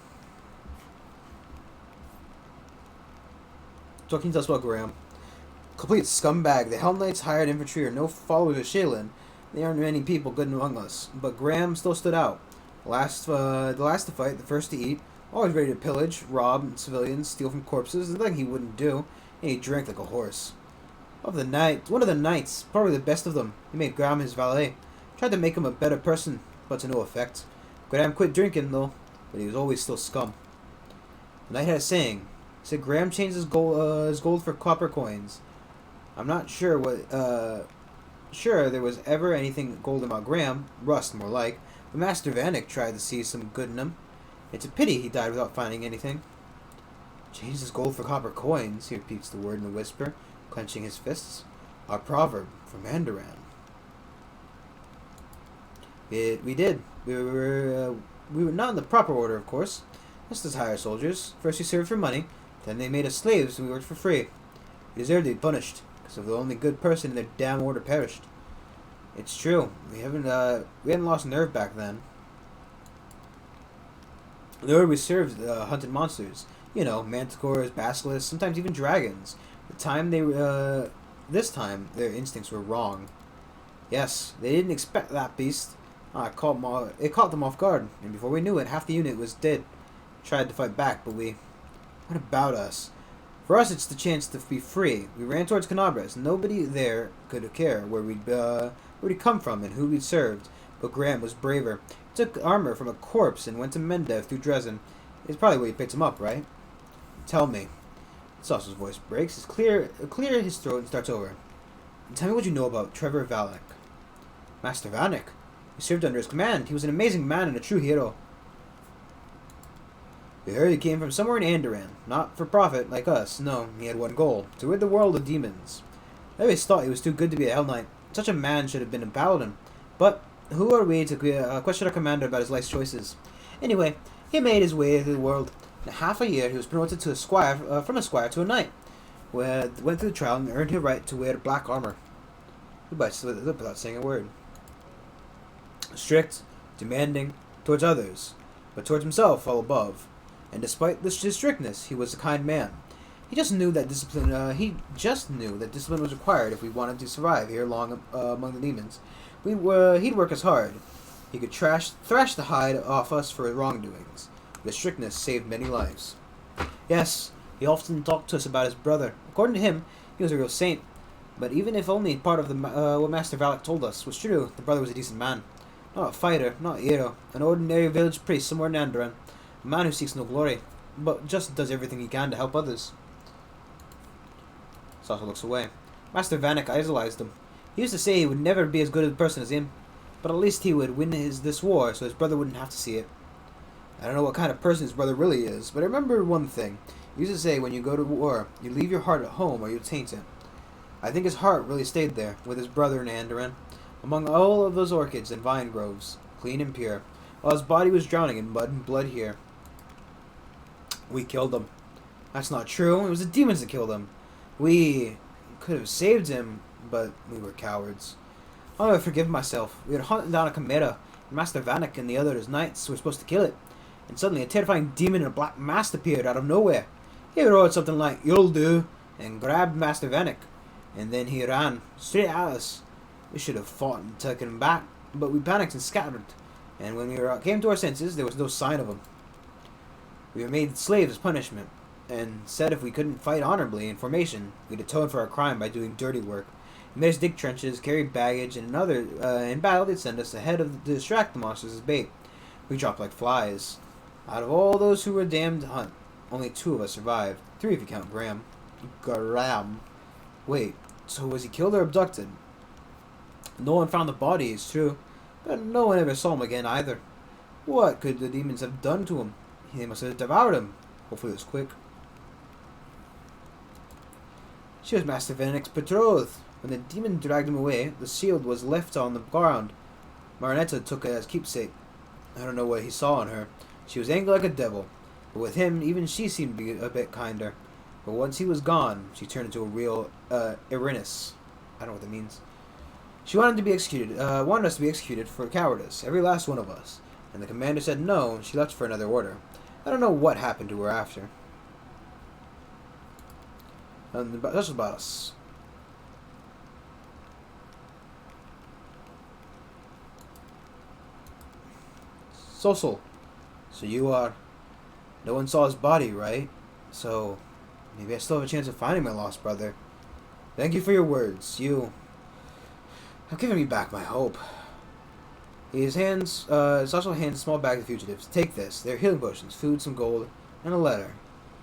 So what can you tell us about Graham? Complete scumbag. The Hell Knights hired infantry are no followers of Shaylin. There aren't many people good among us, but Graham still stood out. The last to fight, the first to eat, always ready to pillage, rob civilians, steal from corpses. There's nothing he wouldn't do, and he drank like a horse. One of the knights, probably the best of them. He made Graham his valet. Tried to make him a better person, but to no effect. Graham quit drinking though, but he was always still scum. The knight had a saying. He said Graham changed his gold for copper coins. I'm not sure there was ever anything golden about Graham, rust more like, but Master Vanek tried to see some good in him. It's a pity he died without finding anything. Changed his gold for copper coins, he repeats the word in a whisper, clenching his fists. Our proverb from Mandaran. We did. We were not in the proper order, of course. Just as hire soldiers. First we served for money, then they made us slaves and we worked for free. We deserved to be punished, because of the only good person in their damn order perished. It's true. We hadn't lost nerve back then. The order we served hunted monsters. You know, manticores, basilisks, sometimes even dragons. This time, their instincts were wrong. Yes, they didn't expect that beast. It caught them off guard, and before we knew it, half the unit was dead. Tried to fight back, but what about us? For us, it's the chance to be free. We ran towards Canabras. Nobody there could care where we'd come from and who we'd served. But Graham was braver. He took armor from a corpse and went to Mendev through Dresden. It's probably where he picked him up, right? Tell me. Saucer's voice breaks. Clear his throat and starts over. Tell me what you know about Trevor Valak. Master Vanek. We served under his command. He was an amazing man and a true hero. We heard he came from somewhere in Andoran. Not for profit, like us. No, he had one goal. To rid the world of demons. I always thought he was too good to be a Hell Knight. Such a man should have been a paladin. But who are we to question our commander about his life's choices? Anyway, he made his way through the world. In half a year, he was promoted to a squire, from a squire to a knight. Went through the trial and earned his right to wear black armor. Goodbye, without saying a word. Strict, demanding, towards others, but towards himself all above. And despite his strictness, he was a kind man. He just knew that discipline. Was required if we wanted to survive here long among the demons. He'd work us hard. He could thrash the hide off us for wrongdoings. But his strictness saved many lives. Yes, he often talked to us about his brother. According to him, he was a real saint. But even if only part of what Master Valak told us was true, the brother was a decent man. Not a fighter, not a hero. An ordinary village priest somewhere in Andoran. A man who seeks no glory, but just does everything he can to help others. Sasha looks away. Master Vanek idolized him. He used to say he would never be as good a person as him, but at least he would win this war so his brother wouldn't have to see it. I don't know what kind of person his brother really is, but I remember one thing. He used to say when you go to war, you leave your heart at home or you taint it. I think his heart really stayed there, with his brother in Andoran, among all of those orchids and vine groves, clean and pure, while his body was drowning in mud and blood here. We killed him. That's not true. It was the demons that killed him. We could have saved him, but we were cowards. I'll never forgive myself. We had hunted down a chimera, and Master Vanek and the others knights were supposed to kill it. And suddenly a terrifying demon in a black mask appeared out of nowhere. He roared something like, "You'll do," and grabbed Master Vanek. And then he ran straight at us. We should have fought and taken him back, but we panicked and scattered. And when we came to our senses, there was no sign of him. We were made slaves as punishment, and said if we couldn't fight honorably in formation, we'd atone for our crime by doing dirty work. He made us dig trenches, carry baggage, and in battle they'd send us ahead to distract the monsters as bait. We dropped like flies. Out of all those who were damned to hunt, only 2 of us survived. 3 if you count Graham. Graham. Wait, so was he killed or abducted? No one found the body, it's true, but no one ever saw him again either. What could the demons have done to him? They must have devoured him. Hopefully it was quick. She was Master Vanek's betrothed. When the demon dragged him away, the shield was left on the ground. Marinetta took it as keepsake. I don't know what he saw in her. She was angry like a devil, but with him, even she seemed to be a bit kinder. But once he was gone, she turned into a real Irenis. I don't know what that means. She wanted us to be executed for cowardice, every last one of us. And the commander said no, and she left for another order. I don't know what happened to her after. And that's about us. So you are... No one saw his body, right? So, maybe I still have a chance of finding my lost brother. Thank you for your words. You have given me back my hope. Sasha hands a small bag to the fugitives. Take this. They're healing potions, food, some gold, and a letter.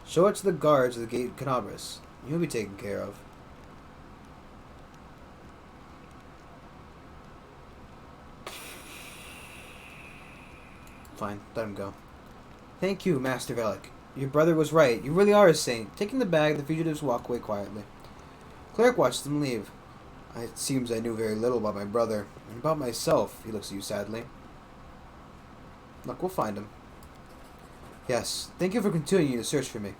Show it to the guards of the gate Canabras. You'll be taken care of. Fine, let him go. Thank you, Master Velik. Your brother was right. You really are a saint. Taking the bag, the fugitives walk away quietly. Cleric watched them leave. It seems I knew very little about my brother. And about myself, he looks at you sadly. Look, we'll find him. Yes, thank you for continuing to search for me.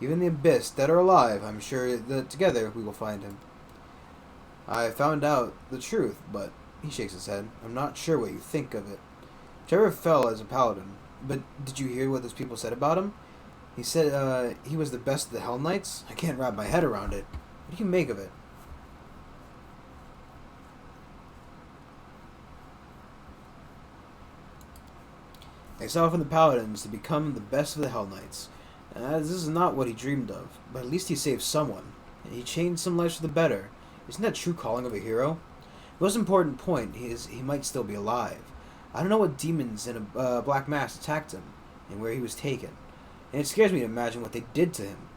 Even in the abyss, dead or alive, I'm sure that together we will find him. I found out the truth, but he shakes his head. I'm not sure what you think of it. Trevor fell as a paladin, but did you hear what those people said about him? He said he was the best of the Hell Knights? I can't wrap my head around it. What do you make of it? They set off from the Paladins to become the best of the Hell Knights. This is not what he dreamed of, but at least he saved someone. And he changed some lives for the better. Isn't that true calling of a hero? The most important point is he might still be alive. I don't know what demons in a black mask attacked him, and where he was taken. And it scares me to imagine what they did to him.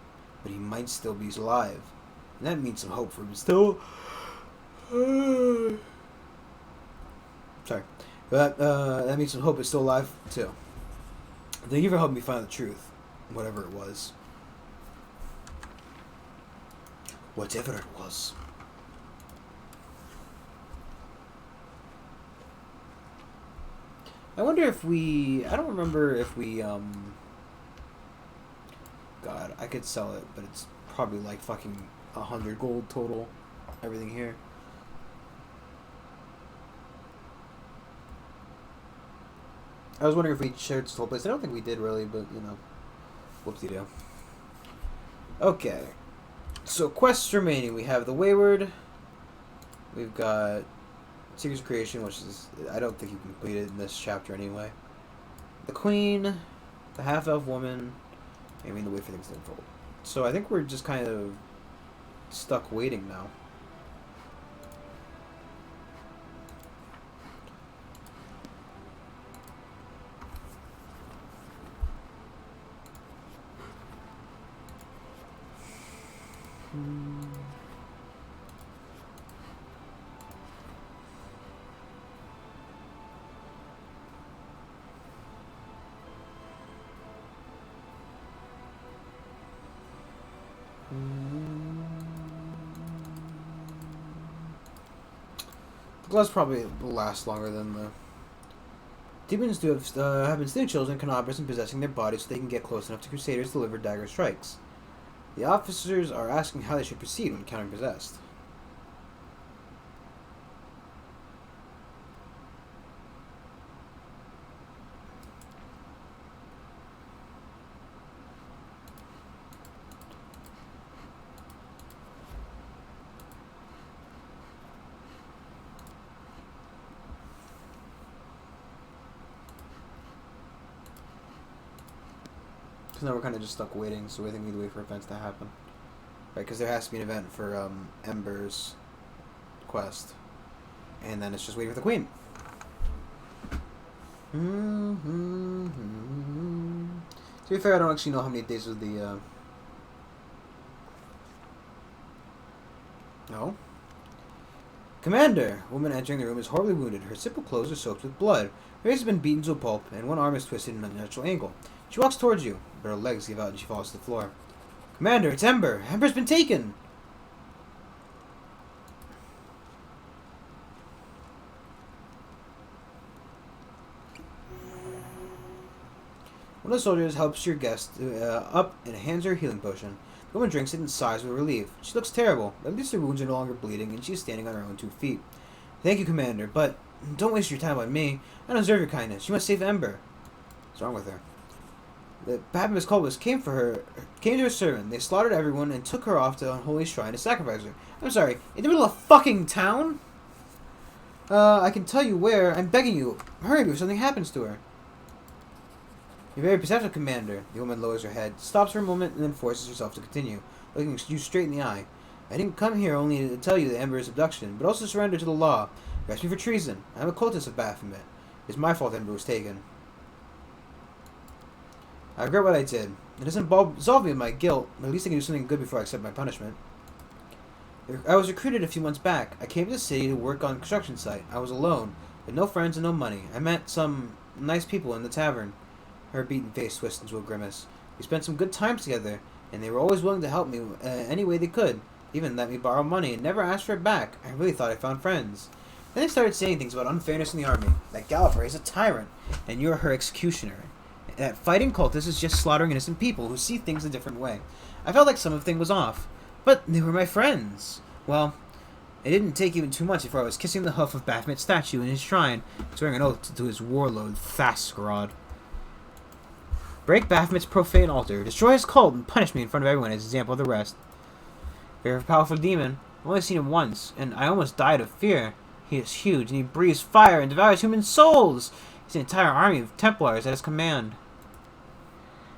But he might still be alive. And that means some hope for him still. Sorry. But that means some hope is still alive, too. Thank you for helping me find the truth. Whatever it was. Whatever it was. I wonder if we... I don't remember if we, God, I could sell it, but it's probably like fucking 100 gold total. Everything here. I was wondering if we shared this whole place. I don't think we did really, but, you know. Whoopsie-doo. Okay. So, quests remaining. We have the Wayward. We've got Secrets of Creation, which is... I don't think you can complete it in this chapter anyway. The Queen. The Half-Elf Woman. I mean, the Wait for Things to Unfold. So, I think we're just kind of stuck waiting now. The gloves probably will last longer than the... Demons have been stealing children, cannibals, and possessing their bodies so they can get close enough to Crusaders to deliver dagger strikes. The officers are asking how they should proceed when encountering possessed. Because now we're kind of just stuck waiting, so I think we need to wait for events to happen. Right, because there has to be an event for Ember's quest. And then it's just waiting for the Queen. To be fair, I don't actually know how many days of the... No? Commander! Woman entering the room is horribly wounded. Her simple clothes are soaked with blood. Her face has been beaten to a pulp, and one arm is twisted in an unnatural angle. She walks towards you, but her legs give out and she falls to the floor. Commander, it's Ember! Ember's been taken! One of the soldiers helps your guest up and hands her a healing potion. The woman drinks it and sighs with relief. She looks terrible, but at least her wounds are no longer bleeding and she is standing on her own 2 feet. Thank you, Commander, but don't waste your time on me. I don't deserve your kindness. You must save Ember. What's wrong with her? The Baptist Colbus came to her servant. They slaughtered everyone and took her off to an unholy shrine to sacrifice her. I'm sorry, in the middle of fucking town? I can tell you where. I'm begging you. Hurry before something happens to her. You're very perceptive, Commander. The woman lowers her head, stops for a moment, and then forces herself to continue, looking you straight in the eye. I didn't come here only to tell you the Ember's abduction, but also to surrender to the law. You asked me for treason. I'm a cultist of Baphomet. It's my fault Ember was taken. I regret what I did. It doesn't absolve me of my guilt, but at least I can do something good before I accept my punishment. I was recruited a few months back. I came to the city to work on a construction site. I was alone, with no friends and no money. I met some nice people in the tavern. Her beaten face twists into a grimace. We spent some good times together, and they were always willing to help me any way they could. Even let me borrow money and never asked for it back. I really thought I found friends. Then they started saying things about unfairness in the army. That Galliver is a tyrant, and you're her executioner. that fighting cultists is just slaughtering innocent people who see things a different way. I felt like something was off. But they were my friends. Well, it didn't take even too much before I was kissing the hoof of Baphomet's statue in his shrine, swearing an oath to his warlord, Thaskarod. Break Baphomet's profane altar, destroy his cult, and punish me in front of everyone as an example of the rest. Very powerful demon. I've only seen him once, and I almost died of fear. He is huge, and he breathes fire and devours human souls. He's an entire army of Templars at his command.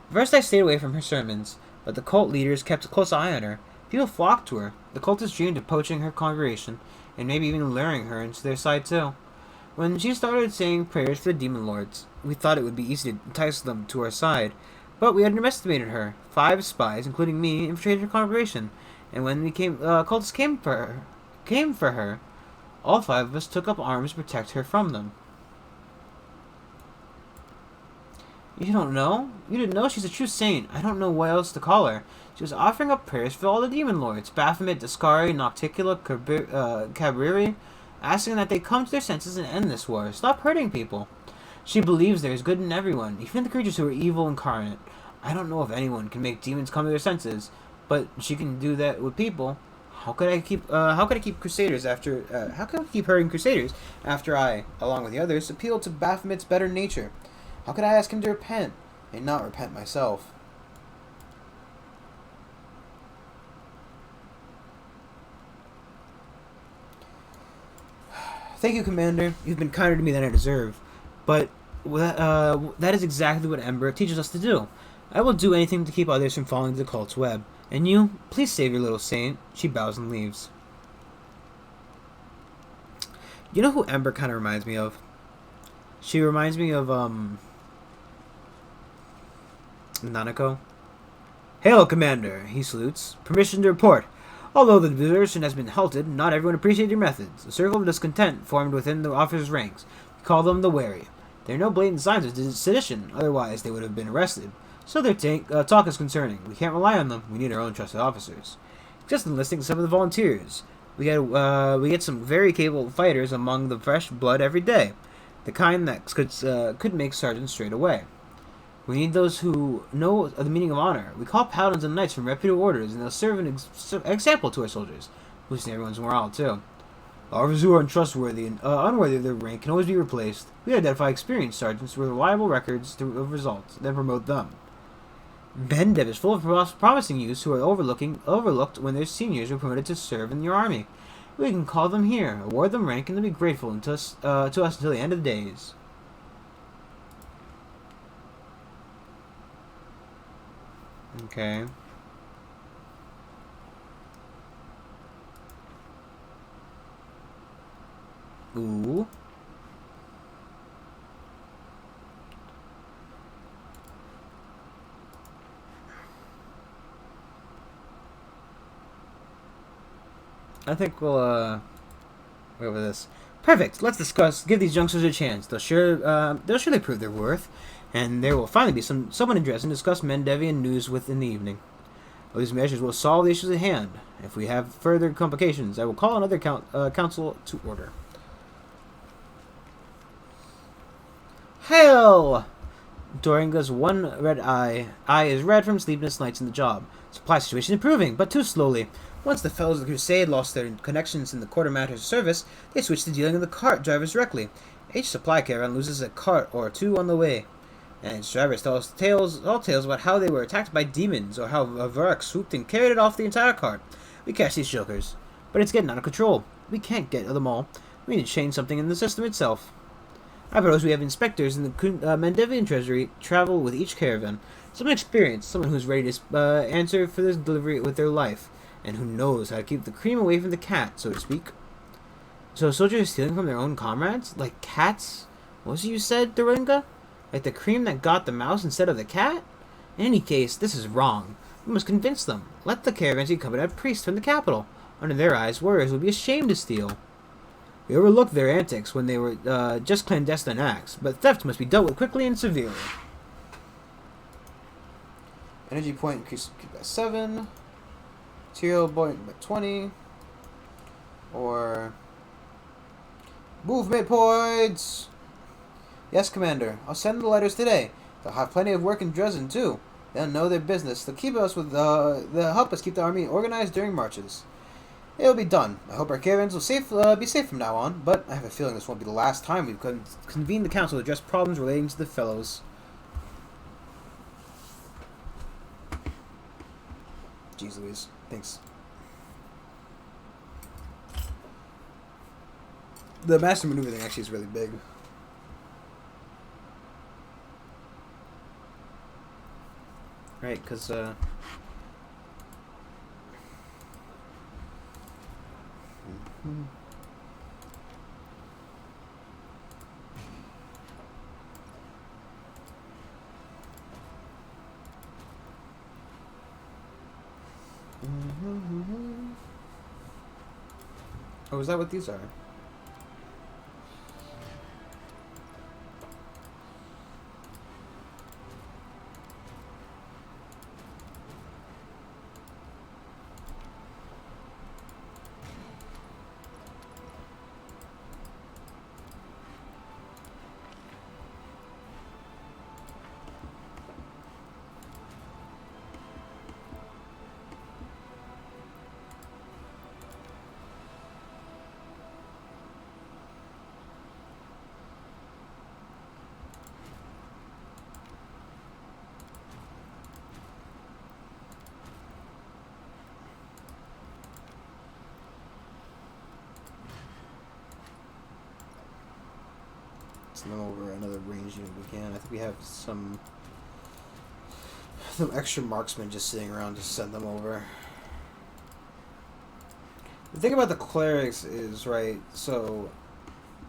First I stayed away from her sermons, but the cult leaders kept a close eye on her. People flocked to her. The cultists dreamed of poaching her congregation, and maybe even luring her into their side too. When she started saying prayers for the demon lords, we thought it would be easy to entice them to our side, but we underestimated her. 5 spies, including me, infiltrated her congregation, and when cultists came for her, all 5 of us took up arms to protect her from them. You don't know? You didn't know? She's a true saint. I don't know what else to call her. She was offering up prayers for all the demon lords, Baphomet, Dascari, Nocticula, Cabriri, asking that they come to their senses and end this war. Stop hurting people. She believes there is good in everyone, even the creatures who are evil incarnate. I don't know if anyone can make demons come to their senses, but she can do that with people. How could I keep Crusaders after? How could I keep hurting Crusaders after I, along with the others, appealed to Baphomet's better nature? How could I ask him to repent and not repent myself? Thank you, Commander. You've been kinder to me than I deserve. But that is exactly what Ember teaches us to do. I will do anything to keep others from falling into the cult's web. And you, please save your little saint. She bows and leaves. You know who Ember kind of reminds me of? She reminds me of, Nanako. Hail, Commander, he salutes. Permission to report. Although the desertion has been halted, not everyone appreciates your methods. A circle of discontent formed within the officers' ranks. We call them the Wary. There are no blatant signs of sedition, otherwise they would have been arrested. So their talk is concerning. We can't rely on them. We need our own trusted officers. Just enlisting some of the volunteers. We get some very capable fighters among the fresh blood every day. The kind that could make sergeants straight away. We need those who know the meaning of honor. We call paladins and knights from reputable orders, and they'll serve an example to our soldiers, boosting everyone's morale too. Officers who are untrustworthy and unworthy of their rank can always be replaced. We identify experienced sergeants with reliable records of results, then promote them. Bendev is full of promising youths who are overlooked when their seniors are promoted to serve in your army. We can call them here, award them rank, and they'll be grateful to us until the end of the days. Okay. Ooh. I think we'll go over this. Perfect. Let's discuss. Give these youngsters a chance. They'll surely prove their worth, and there will finally be someone addressed and discuss Mendevian news within the evening. All these measures will solve the issues at hand. If we have further complications, I will call another council to order. Hail! Doringa's one red eye is red from sleepless nights in the job. Supply situation improving, but too slowly. Once the fellows of the Crusade lost their connections in the quartermaster's service, they switched to dealing with the cart drivers directly. Each supply caravan loses a cart or two on the way, and its drivers tell us tales about how they were attacked by demons, or how Varrock swooped and carried it off the entire cart. We catch these jokers, but it's getting out of control. We can't get them all. We need to change something in the system itself. I propose we have inspectors in the Mendevian treasury travel with each caravan. Someone experienced, someone who's ready to answer for this delivery with their life, and who knows how to keep the cream away from the cat, so to speak. So soldiers are stealing from their own comrades? Like cats? What was it you said, Doringa? Like the cream that got the mouse instead of the cat? In any case, this is wrong. We must convince them. Let the caravans be covered by priests from the capital. Under their eyes, warriors would be ashamed to steal. We overlooked their antics when they were just clandestine acts, but theft must be dealt with quickly and severely. Energy point increased by 7. Material point by 20. Or movement points! Yes, Commander. I'll send the letters today. They'll have plenty of work in Dresden too. They'll know their business. They'll help us keep the army organized during marches. It'll be done. I hope our caravans will be safe from now on, but I have a feeling this won't be the last time we've convened the council to address problems relating to the fellows. Jeez Louise. Thanks. The master maneuver thing actually is really big. Right, because, Oh, is that what these are? Send them over another range unit we can. I think we have some extra marksmen just sitting around to send them over. The thing about the clerics is, right, so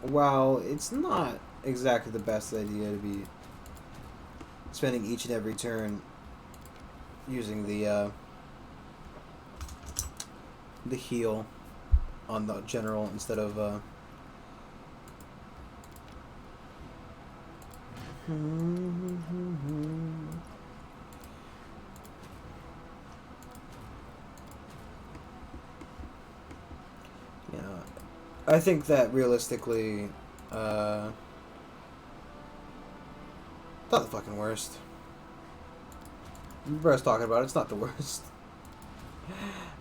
while it's not exactly the best idea to be spending each and every turn using the heal on the general instead of yeah, I think that realistically, not the fucking worst. Remember I was talking about it, it's not the worst.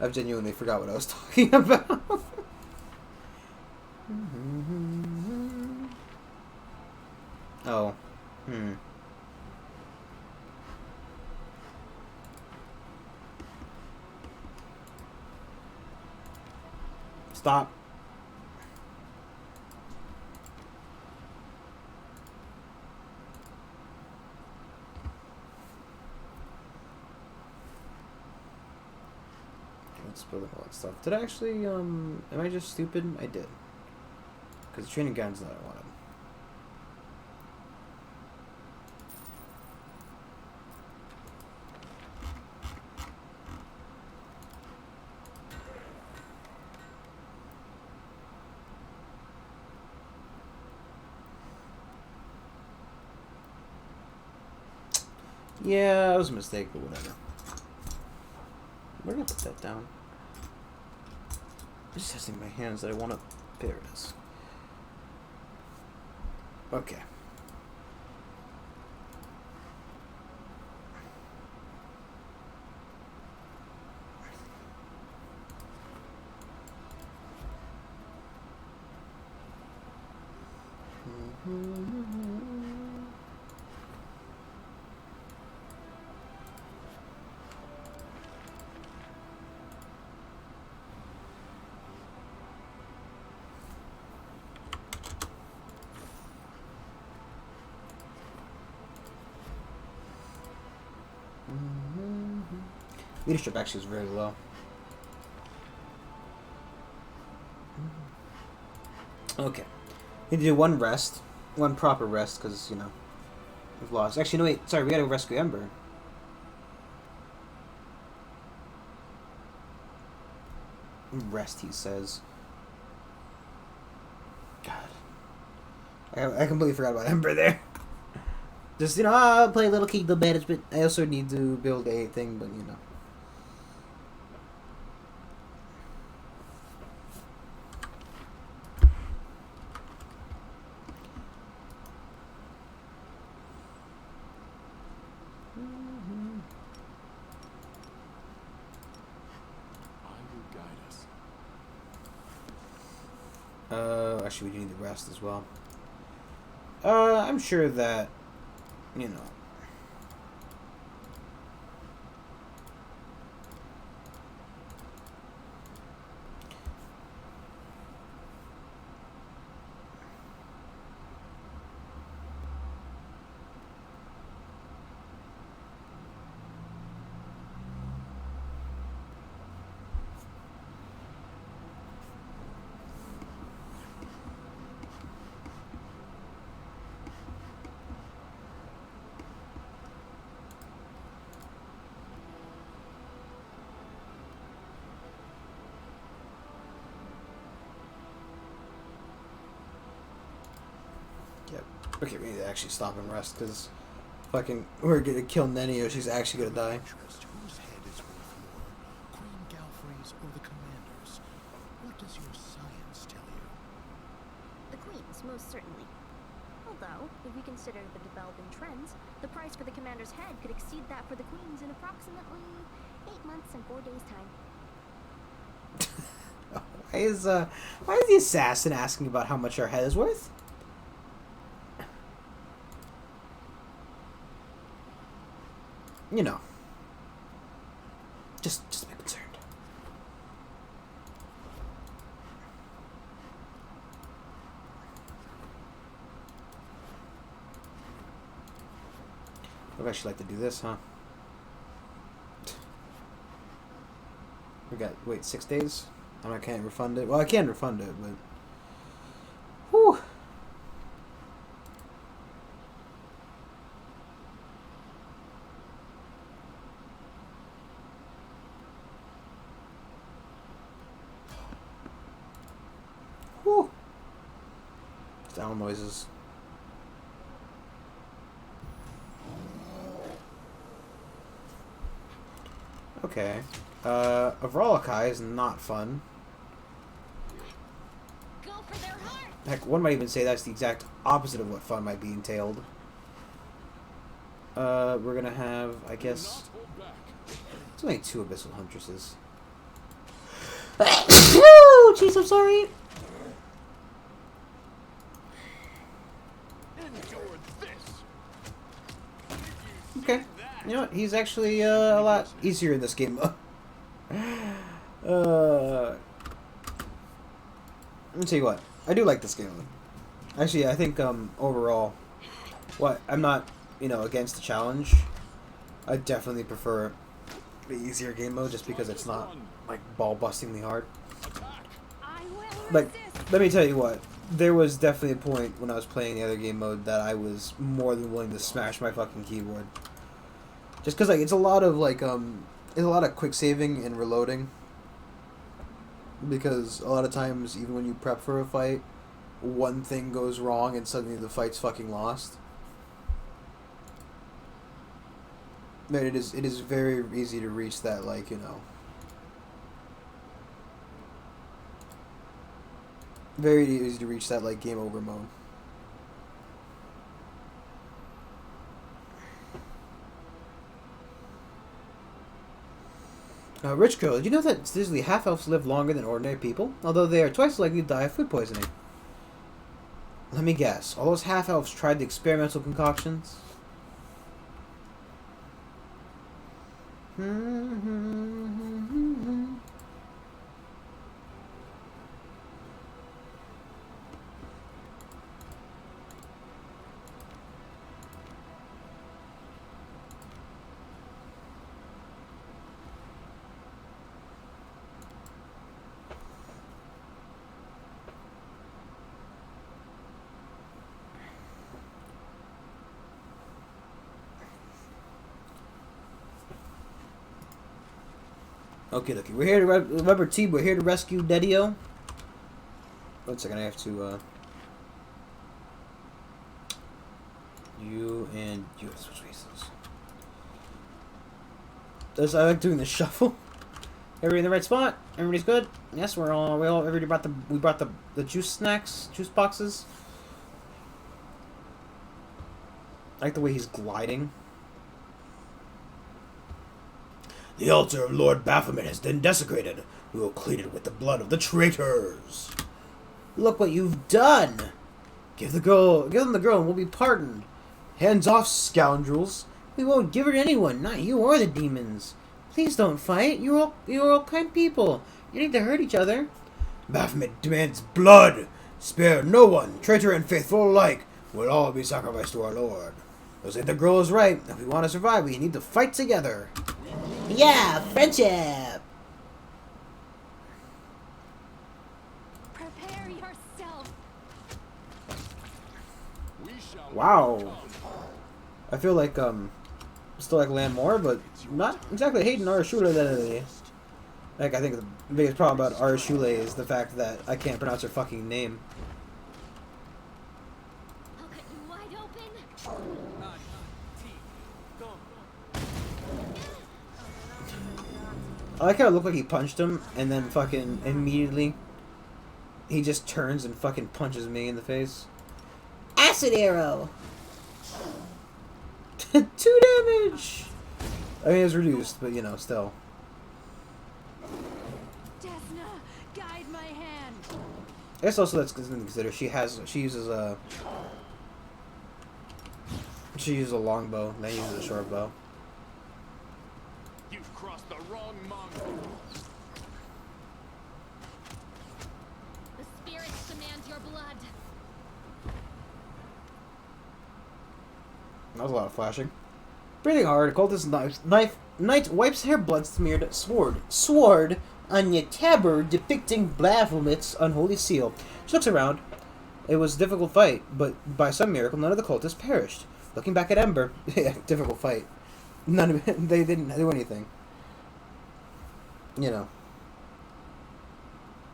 I've genuinely forgot what I was talking about. Oh. Stop. Let's build all that stuff. Did I actually, am I just stupid? I did. Because the training ground's that I wanted. Yeah, it was a mistake, but whatever. Where did I put that down? I'm just testing my hands that I want to... There it is. Okay. Leadership actually is very low. Okay. Need to do one rest. One proper rest, because, you know, we've lost. Actually, no, wait. Sorry, we gotta rescue Ember. Rest, he says. God. I completely forgot about Ember there. Just, you know, I'll play a little kingdom management. I also need to build a thing, but, you know. Actually, we do need to rest as well. I'm sure that, you know. Yep. Okay, we need to actually stop and rest because fucking we're gonna kill Nenny or she's actually gonna die. Interest. Whose head is worth more, Queen Galfrey's or the Commander's? What does your science tell you? The Queen's, most certainly. Although, if we consider the developing trends, the price for the Commander's head could exceed that for the Queen's in approximately 8 months and 4 days' time. Why is the assassin asking about how much our head is worth? You know. Just a bit concerned. I'd actually like to do this, huh? We got, wait, 6 days? I can't refund it. Well, I can refund it, but... Whew. Whew. Sound noises. Okay. Avrolakai is not fun. Go for their heart! Heck, one might even say that's the exact opposite of what fun might be entailed. We're gonna have, I guess... It's only 2 Abyssal Huntresses. Oh, jeez, I'm sorry. Okay. You know what? He's actually a lot easier in this game. Let me tell you what. I do like this game. Actually, I think overall, I'm not, against the challenge. I definitely prefer the easier game mode just because it's not like ball-bustingly hard. I will Like, resist. let me tell you what. There was definitely a point when I was playing the other game mode that I was more than willing to smash my fucking keyboard. Just because it's a lot of it's a lot of quick saving and reloading. Because a lot of times, even when you prep for a fight, one thing goes wrong and suddenly the fight's fucking lost. But it is very easy to reach that very easy to reach that game over mode. Rich Girl, did you know that seriously half-elves live longer than ordinary people? Although they are twice likely to die of food poisoning. Let me guess. All those half-elves tried the experimental concoctions? Okay, we're here to remember, team. We're here to rescue Dedio. 1 second, I have to. You and you have to switch places. I like doing the shuffle. Everybody in the right spot. Everybody's good. Yes, everybody brought the juice snacks, juice boxes. I like the way he's gliding. The altar of Lord Baphomet has been desecrated. We will clean it with the blood of the traitors. Look what you've done! Give them the girl, and we'll be pardoned. Hands off, scoundrels! We won't give her to anyone, not you or the demons. Please don't fight. You're all kind people. You need to hurt each other. Baphomet demands blood. Spare no one, traitor and faithful alike. Will all be sacrificed to our Lord. They'll say the girl is right. If we want to survive, we need to fight together. Yeah, friendship. Prepare yourself. We shall Wow. overcome. I feel like still like land more, but not exactly hating Arashula that. Like, I think the biggest problem about Arashule is the fact that I can't pronounce her fucking name. I'll cut you wide open. I like how it looked like he punched him, and then fucking immediately he just turns and fucking punches me in the face. Acid arrow. 2 damage! I mean, it's reduced, but you know, still. Desna, guide my hand. I guess also that's something to consider. She uses a longbow, and then uses a short bow. You've crossed the wrong mongrel. The spirits demand your blood. That was a lot of flashing. Breathing hard, cultist knight wipes her blood-smeared sword on your tabard depicting Baphomet's unholy seal. She looks around. It was a difficult fight, but by some miracle, none of the cultists perished. Looking back at Ember, yeah, difficult fight. None of it, they didn't do anything. You know.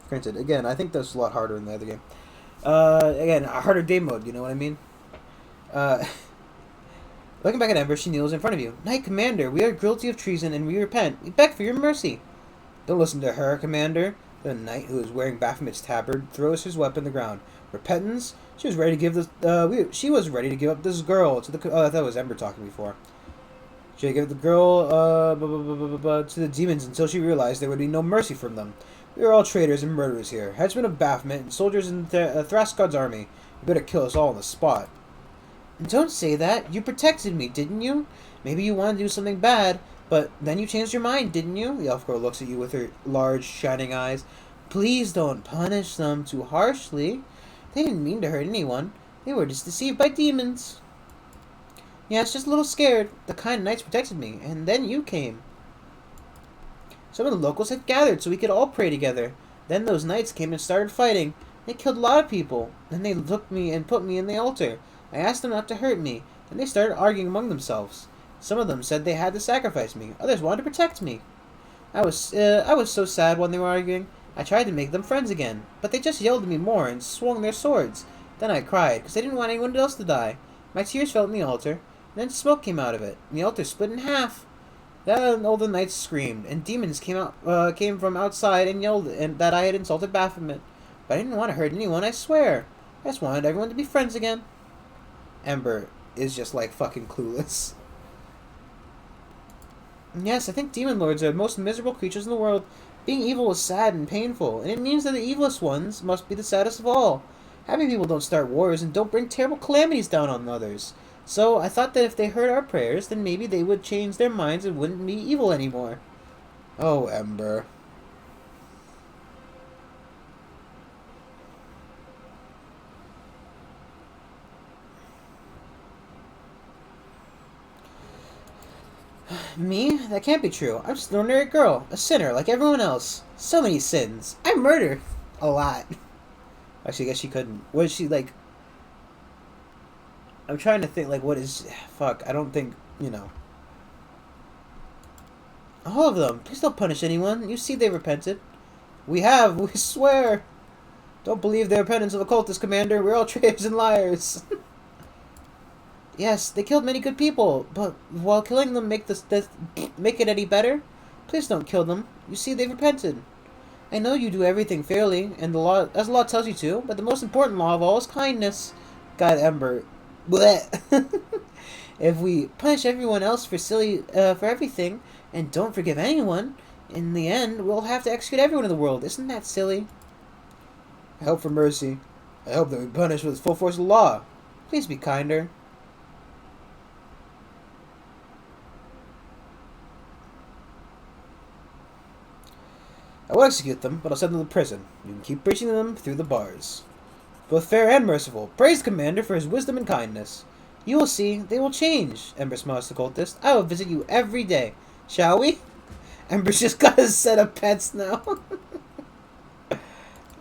Granted, again, I think that's a lot harder in the other game. Again, a harder day mode, you know what I mean? Looking back at Ember, she kneels in front of you. Knight Commander, we are guilty of treason and we repent. We beg for your mercy. Don't listen to her, Commander. The knight, who is wearing Baphomet's tabard, throws his weapon to the ground. Repentance? She was ready to give this. She was ready to give up this girl to the. Oh, I thought it was Ember talking before. She had to give the girl to the demons until she realized there would be no mercy from them. We are all traitors and murderers here, headsmen of Baphomet and soldiers in Thrasgod's army. You better kill us all on the spot. Don't say that. You protected me, didn't you? Maybe you wanted to do something bad, but then you changed your mind, didn't you? The elf girl looks at you with her large, shining eyes. Please don't punish them too harshly. They didn't mean to hurt anyone. They were just deceived by demons. Yeah, it's just a little scared. The kind knights protected me, and then you came. Some of the locals had gathered so we could all pray together. Then those knights came and started fighting. They killed a lot of people. Then they took me and put me in the altar. I asked them not to hurt me, and they started arguing among themselves. Some of them said they had to sacrifice me. Others wanted to protect me. I was so sad when they were arguing. I tried to make them friends again, but they just yelled at me more and swung their swords. Then I cried, because I didn't want anyone else to die. My tears fell on the altar, and then smoke came out of it, and the altar split in half. Then all the knights screamed, and demons came from outside and yelled that I had insulted Baphomet. But I didn't want to hurt anyone, I swear. I just wanted everyone to be friends again. Ember is just like fucking clueless. Yes, I think demon lords are the most miserable creatures in the world. Being evil is sad and painful, and it means that the evilest ones must be the saddest of all. Happy people don't start wars and don't bring terrible calamities down on others. So I thought that if they heard our prayers, then maybe they would change their minds and wouldn't be evil anymore. Oh, Ember. Me? That can't be true. I'm just an ordinary girl. A sinner, like everyone else. So many sins. I murder. A lot. Actually, I guess she couldn't. What is she, like... I'm trying to think, like, what is... Fuck, I don't think, you know. All of them. Please don't punish anyone. You see they repented. We have. We swear. Don't believe the repentance of a cultist, Commander. We're all traitors and liars. Yes, they killed many good people, but while killing them make it any better? Please don't kill them. You see, they've repented. I know you do everything fairly, and the law, as the law tells you to, but the most important law of all is kindness. God, Ember. Blech. If we punish everyone else for everything, and don't forgive anyone, in the end, we'll have to execute everyone in the world. Isn't that silly? I hope for mercy. I hope that we punish with full force of law. Please be kinder. I will execute them, but I'll send them to prison. You can keep preaching them through the bars. Both fair and merciful. Praise the commander for his wisdom and kindness. You will see, they will change, Ember smiles the cultist. I will visit you every day. Shall we? Ember's just got a set of pets now.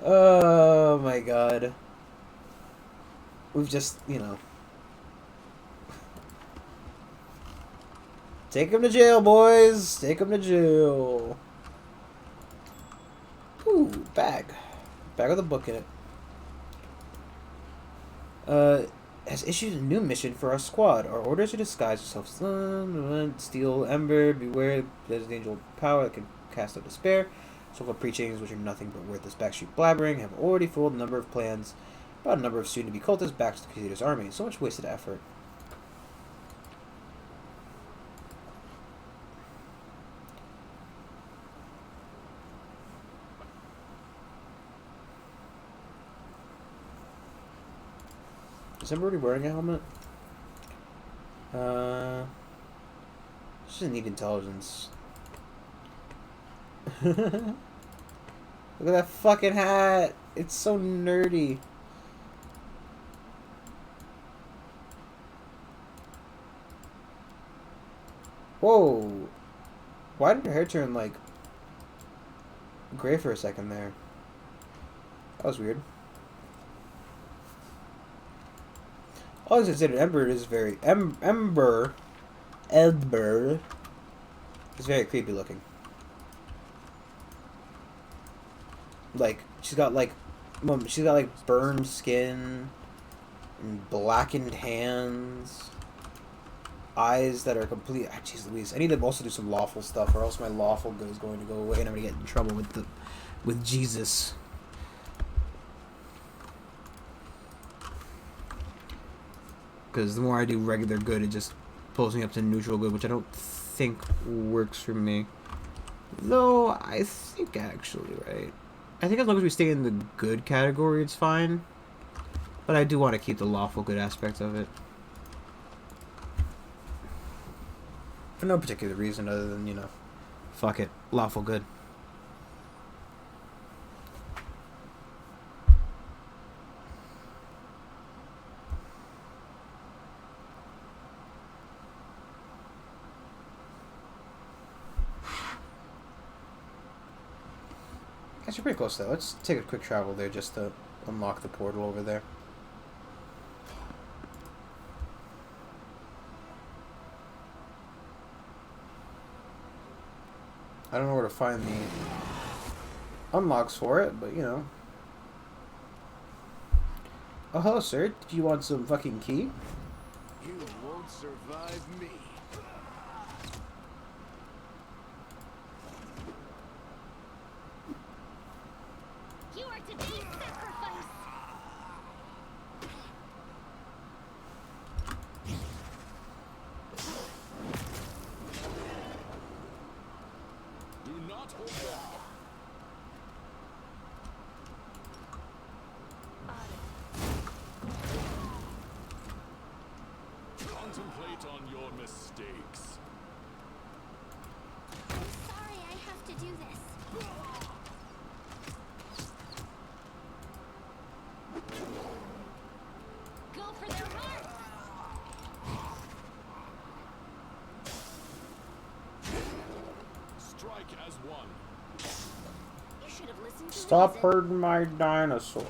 Oh my god. We've just, you know. Take him to jail, boys. Take him to jail. Ooh, bag. Bag with a book in it. Has issued a new mission for our squad. Our orders are disguise yourself. Steal Ember. Beware. There's an angel power that can cast out despair. So-called preachings, which are nothing but worthless backstreet blabbering, have already fooled a number of plans. About a number of soon-to-be cultists back to the Crusaders' army. So much wasted effort. Is somebody wearing a helmet? She doesn't need intelligence. Look at that fucking hat! It's so nerdy. Whoa! Why did her hair turn, like, gray for a second there? That was weird. All things considered, Ember is very... Ember is very creepy looking. Like, she's got like burned skin and blackened hands, eyes that are complete. Ah, jeez Louise, I need to also do some lawful stuff, or else my lawful good is going to go away, and I'm gonna get in trouble with Jesus. Because the more I do regular good, it just pulls me up to neutral good, which I don't think works for me. Though I think actually, right? I think as long as we stay in the good category, it's fine. But I do want to keep the lawful good aspect of it. For no particular reason other than, you know, fuck it. Lawful good. Guys, you're pretty close though. Let's take a quick travel there just to unlock the portal over there. I don't know where to find the unlocks for it, but you know. Oh, hello, sir. Do you want some fucking key? You won't survive me. You are to be sacrificed. Do not hold back. Contemplate on your mistakes. I'm sorry I have to do this. Go for their hearts. Strike as one. You should have listened to Stop reason. hurting my dinosaur.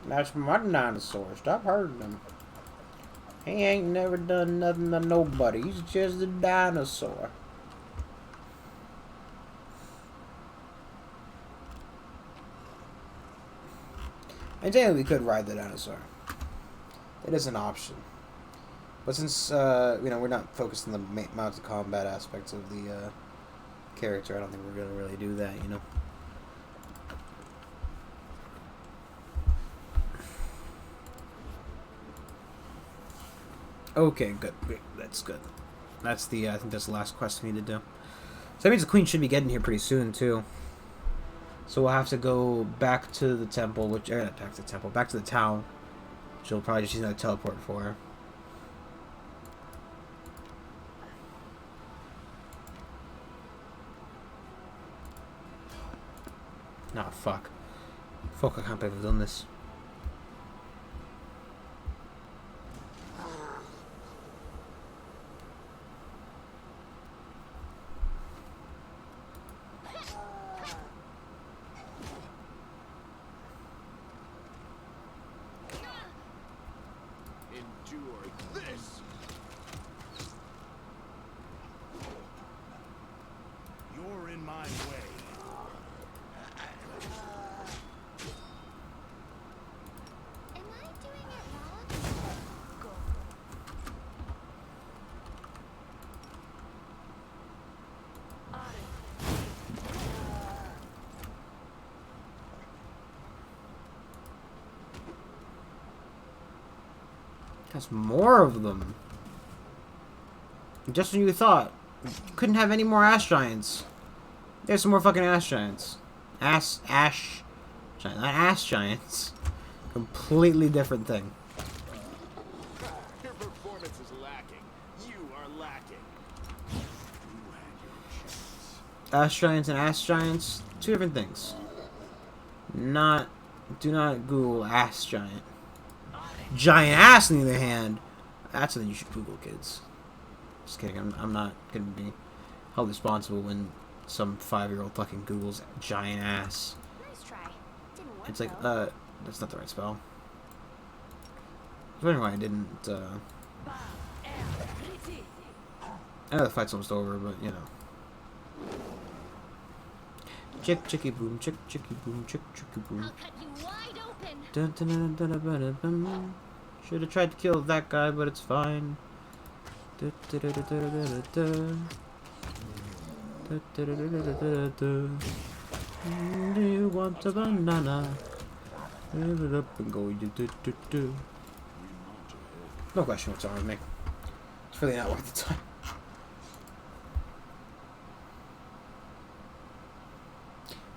That's my dinosaur. Stop hurting him. He ain't never done nothing to nobody. He's just a dinosaur. And technically we could ride the dinosaur. It is an option. But since, you know, we're not focused on the mounted combat aspects of the character, I don't think we're going to really do that, you know. Okay, good. That's good. That's the, I think that's the last quest we need to do. So that means the queen should be getting here pretty soon, too. So we'll have to go back to the temple, which not back to the temple, back to the town. She'll probably just use another teleport for her. Nah, fuck. Fuck, I can't believe I've done this. Endure this. You're in my way. Am I doing it wrong? Go. That's more of them. Just when you thought you couldn't have any more ash giants. There's some more fucking ash giants. Ash giants, not ash giants. Completely different thing. Your performance is lacking. You are lacking. You had your chance. Ash giants and ash giants, two different things. Do not Google ass giant. Giant ass, on the other hand, that's something you should Google, kids. Just kidding. I'm not gonna be held responsible when some 5-year-old fucking Googles giant ass. Nice try. Didn't work. It's like though. that's not the right spell. I was wondering why I didn't. I know the fight's almost over, but you know. Chick chicky boom, chick chicky boom, chick chicky boom. I'll cut you wide open. Dun, dun, dun, dun, dun, dun, dun, dun. Should have tried to kill that guy, but it's fine. Du, du, du, du, du, du, du, du. Du, du, du, du, du, du, du. Do you want a banana? Fill it up and go. Do, do, do, do. No question what's wrong with me. It's really not worth the time.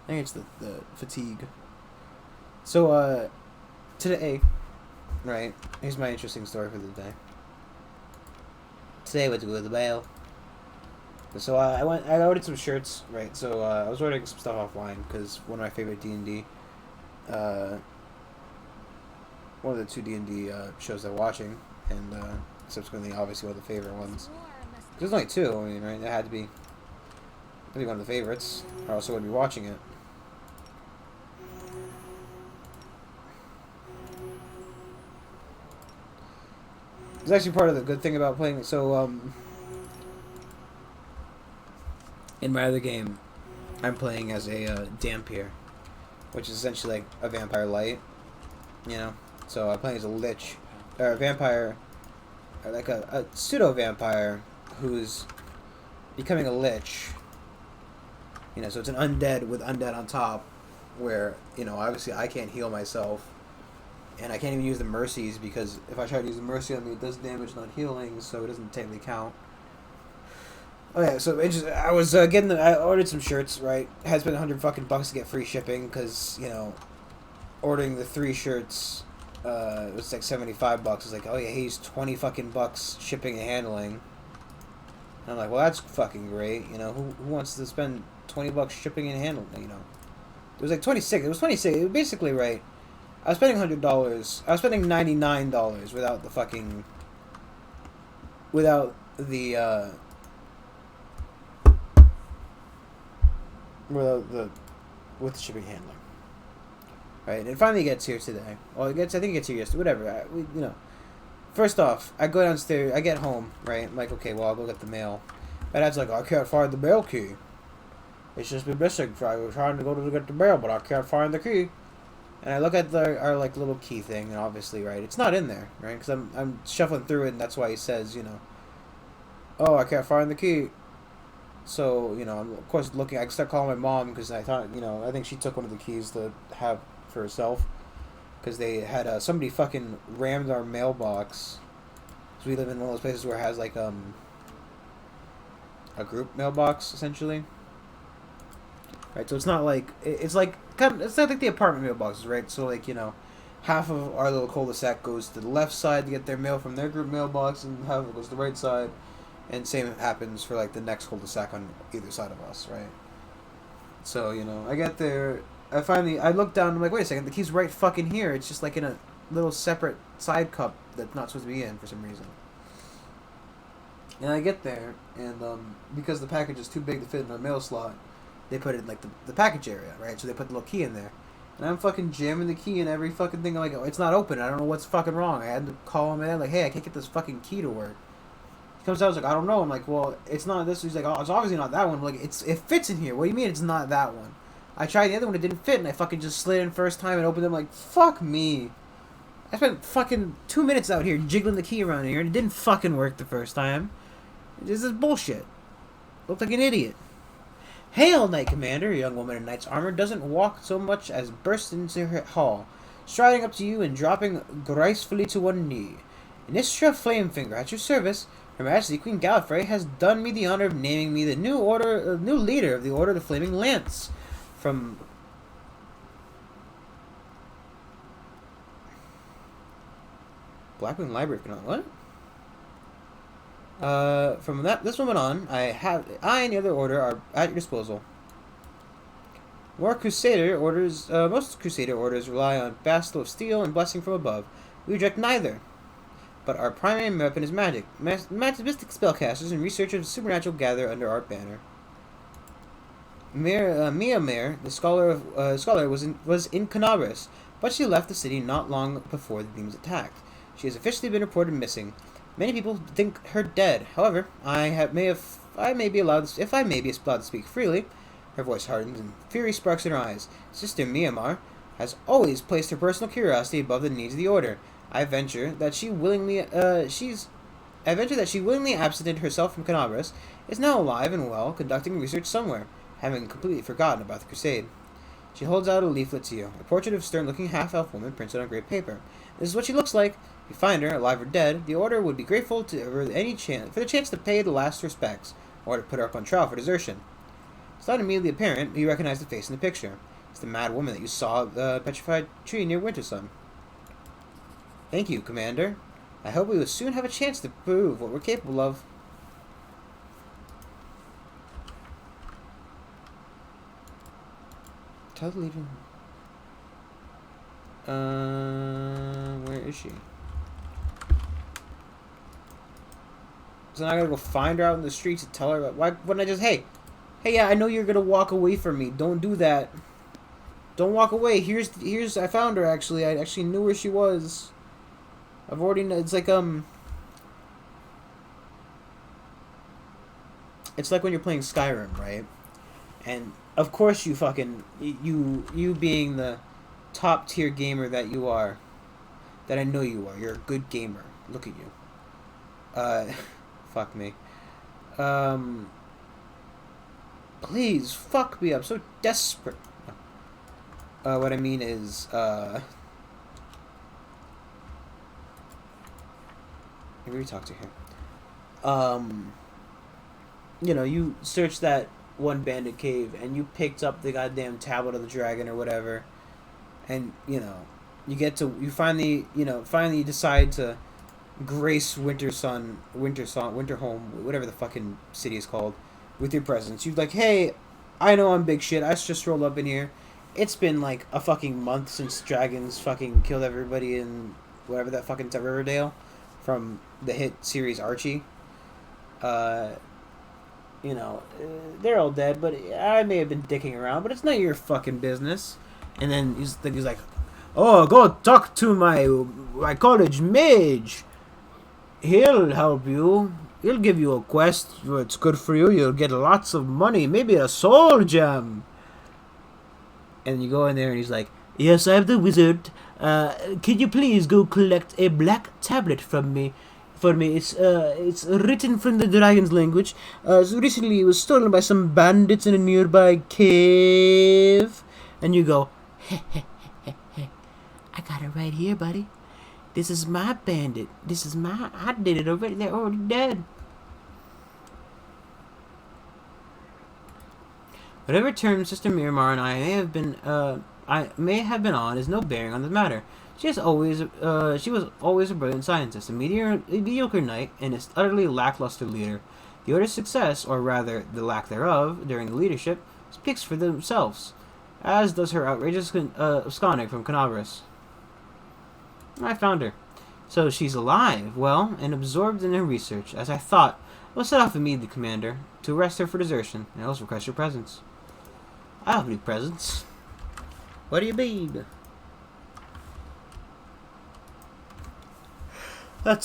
I think it's the fatigue. So, today, right, here's my interesting story for the day. Today I went to go to the mail. So, I ordered some shirts, right, so, I was ordering some stuff offline, because one of my favorite D&D, one of the 2 D&D, shows I'm watching, and, subsequently, obviously, one of the favorite ones. War must There's only 2, I mean, right, it had to be one of the favorites, or else I wouldn't be watching it. It's actually part of the good thing about playing it. So, in my other game, I'm playing as a Dampier, which is essentially like a vampire light, you know? So I'm playing as a lich, or a vampire, or like a pseudo-vampire who's becoming a lich. You know, so it's an undead with undead on top, where, you know, obviously I can't heal myself. And I can't even use the mercies, because if I try to use the mercy on me, it does damage, not healing, so it doesn't technically count. Oh yeah, so I was I ordered some shirts, right? It has been $100 to get free shipping, because, you know, ordering the 3 shirts, it was like $75. It's like, oh yeah, he's $20 shipping and handling. And I'm like, well, that's fucking great, you know, who wants to spend $20 shipping and handling, you know? It was like 26. It was 26. It was basically right. I was spending $100. I was spending $99 without the fucking, without the with the shipping handling. Right, and it finally gets here today. Well, I think it gets here yesterday. Whatever. You know. First off, I go downstairs. I get home. Right. I'm like, okay, well, I'll go get the mail. My dad's like, I can't find the mail key. It's just been missing. I was trying to go to get the mail, but I can't find the key. And I look at our like little key thing, and obviously, right, it's not in there, right? Because I'm shuffling through it, and that's why he says, you know, oh, I can't find the key. So, you know, I'm of course looking. I start calling my mom because I thought, you know, I think she took one of the keys to have for herself, because they had somebody fucking rammed our mailbox. So we live in one of those places where it has like a group mailbox essentially. right? So it's not like it's like it's not like the apartment mailboxes, right? So like half of our little cul-de-sac goes to the left side to get their mail from their group mailbox, and half of it goes to the right side, and same happens for like the next cul-de-sac on either side of us, right? So I get there, I look down, I'm like, wait a second, the key's right fucking here. It's just like in a little separate side cup that's not supposed to be in for some reason. And I get there, and because the package is too big to fit in a mail slot, they put it in like the package area, right? So they put the little key in there. And I'm fucking jamming the key in every fucking thing. I'm like, oh, it's not open. I don't know what's fucking wrong. I had to call him in, like, hey, I can't get this fucking key to work. He comes out, I was like, I don't know. I'm like, well, it's not this. He's like, oh, it's obviously not that one. I'm like, it fits in here. What do you mean it's not that one? I tried the other one, it didn't fit, and I fucking just slid in first time and opened them. Like, fuck me. I spent fucking 2 minutes out here jiggling the key around here, and it didn't fucking work the first time. This is bullshit. Looked like an idiot. Hail, Knight Commander! A young woman in knight's armor doesn't walk so much as burst into her hall, striding up to you and dropping gracefully to one knee. Nistra Flamefinger, at your service. Her Majesty Queen Gallifrey has done me the honor of naming me the new leader of the Order of the Flaming Lance. From Blackwing Library, what? From this moment on, I and the other order are at your disposal. Most Crusader orders rely on Bastel of Steel and Blessing from above. We reject neither. But our primary weapon is magic. Mystic spellcasters and researchers of supernatural gather under our banner. Mia Mare, the scholar was in Canabras, but she left the city not long before the beams attacked. She has officially been reported missing. Many people think her dead. However, if I may be allowed to speak freely. Her voice hardens and fury sparks in her eyes. Sister Myanmar has always placed her personal curiosity above the needs of the order. I venture that she willingly absented herself from Canabras, is now alive and well, conducting research somewhere, having completely forgotten about the crusade. She holds out a leaflet to you, a portrait of a stern-looking half-elf woman printed on grey paper. This is what she looks like. If you find her, alive or dead, the Order would be grateful for the chance to pay the last respects, or to put her up on trial for desertion. It's not immediately apparent, but you recognize the face in the picture. It's the mad woman that you saw at the petrified tree near Wintersun. Thank you, Commander. I hope we will soon have a chance to prove what we're capable of. Tell the leader. Where is she? So now I gotta go find her out in the streets and tell her. Why wouldn't I just, hey, yeah, I know you're gonna walk away from me. Don't do that. Don't walk away. Here's. I found her actually. I actually knew where she was. I've already. It's like It's like when you're playing Skyrim, right? And of course you fucking you being the top tier gamer that you are, that I know you are. You're a good gamer. Look at you. Fuck me. Please, fuck me. I'm so desperate. What I mean is, who do we talk to here? You search that one bandit cave and you picked up the goddamn tablet of the dragon or whatever, and you finally decide to grace Winterhome, whatever the fucking city is called, with your presence. You're like, hey, I know I'm big shit. I just rolled up in here. It's been like a fucking month since dragons fucking killed everybody in whatever that fucking Riverdale from the hit series Archie. They're all dead, but I may have been dicking around, but it's not your fucking business. And then he's like, oh, go talk to my college mage. He'll help you. He'll give you a quest that's good for you. You'll get lots of money, maybe a soul gem. And you go in there and he's like, yes, I'm the wizard. Could you please go collect a black tablet from me? For me, it's written from the dragon's language. So recently it was stolen by some bandits in a nearby cave. And you go, hey, I got it right here, buddy. This is my bandit. I did it already. They're already dead. Whatever term Sister Miramar and I may have been on is no bearing on the matter. She was always a brilliant scientist, a mediocre knight, and an utterly lackluster leader. The order's success, or rather the lack thereof, during the leadership, speaks for themselves, as does her outrageous absconding from Canavras. I found her. So she's alive, well, and absorbed in her research. As I thought, we'll set off immediately, Commander, to arrest her for desertion, and else request your presence. I don't need presents. What do you mean? I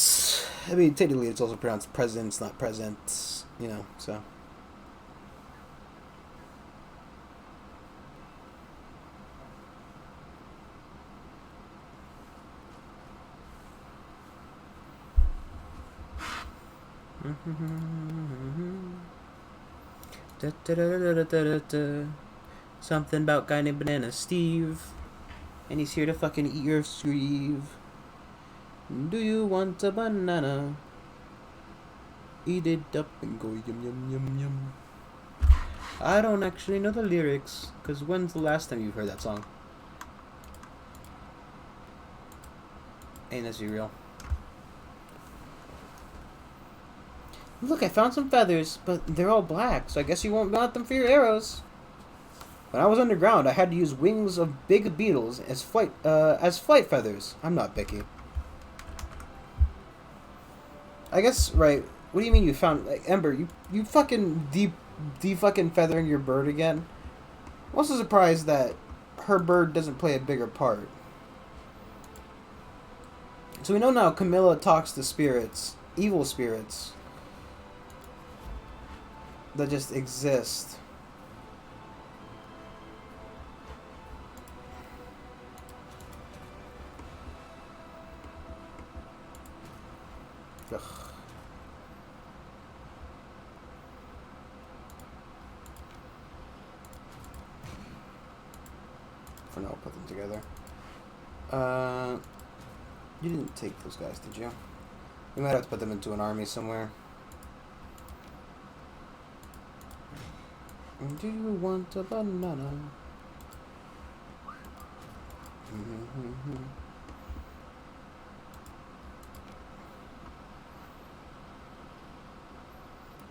mean, technically it's also pronounced presents, not presents, you know, so. Something about guy named Banana Steve, and he's here to fucking eat your sleeve. Do you want a banana? Eat it up and go yum yum yum yum. I don't actually know the lyrics, cause when's the last time you've heard that song? Ain't this real? Look, I found some feathers, but they're all black, so I guess you won't want them for your arrows. When I was underground, I had to use wings of big beetles as flight feathers. I'm not picky. I guess, right. What do you mean you found, like, Ember, you fucking fucking feathering your bird again? I'm also surprised that her bird doesn't play a bigger part. So we know now Camilla talks to spirits, evil spirits, that just exist. Ugh. For now, I'll put them together. You didn't take those guys, did you? We might have to put them into an army somewhere. Do you want a banana?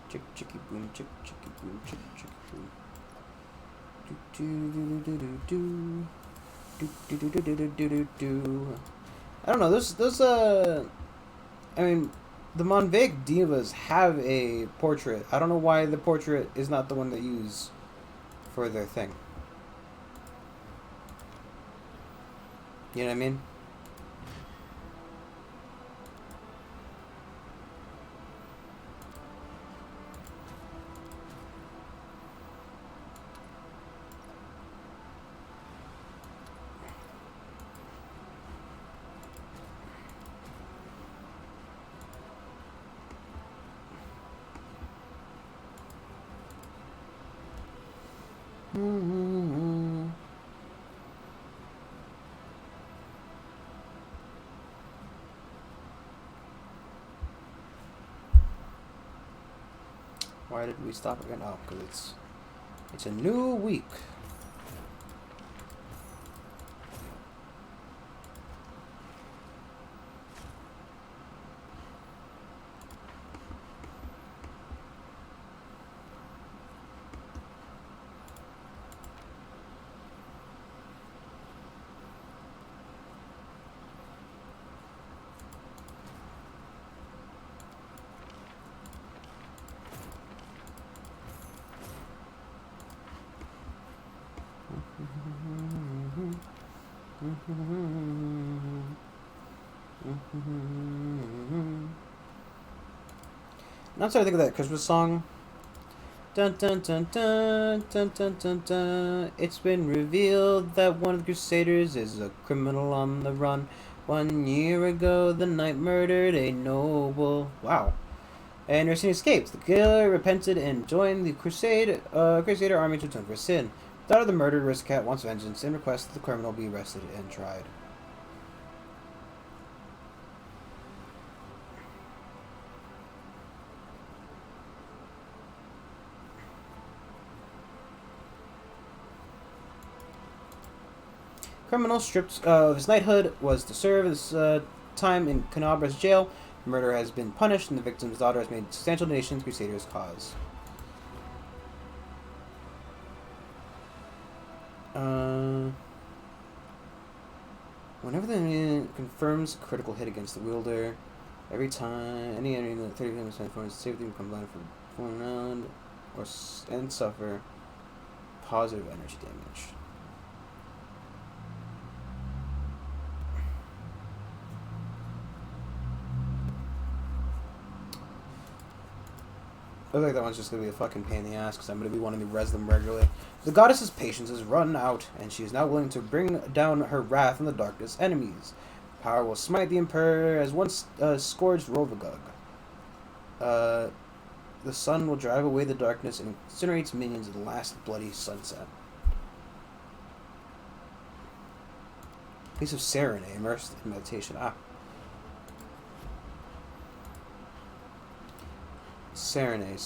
Chick chicky boom, chick chicky boom, chick chicky boom. Do do do do do do do do do do do do do. I don't know. Those I mean, the Monvig divas have a portrait. I don't know why the portrait is not the one they use for their thing. You know what I mean? Why did we stop again? Oh, because it's a new week. Now I'm starting to think of that Christmas song. Dun dun dun dun dun dun dun dun. It's been revealed that one of the Crusaders is a criminal on the run. 1 year ago, the knight murdered a noble. Wow. And Racine escaped. The killer repented and joined the Crusader army to atone for his sin. The daughter of the murdered aristocrat wants vengeance and requests that the criminal be arrested and tried. Criminal stripped of his knighthood was to serve his time in Canabra's jail. Murder has been punished, and the victim's daughter has made substantial donations to Crusaders' cause. Whenever the enemy confirms a critical hit against the wielder, every time any enemy that 30% for his safety become blind for one round, and suffer positive energy damage. I feel like that one's just going to be a fucking pain in the ass because I'm going to be wanting to res them regularly. The goddess's patience has run out, and she is now willing to bring down her wrath on the darkness enemies. Power will smite the Emperor as once scourged Rovagug. The sun will drive away the darkness and incinerate its minions in the last bloody sunset. Piece of Serenade, immersed in meditation. Serenade.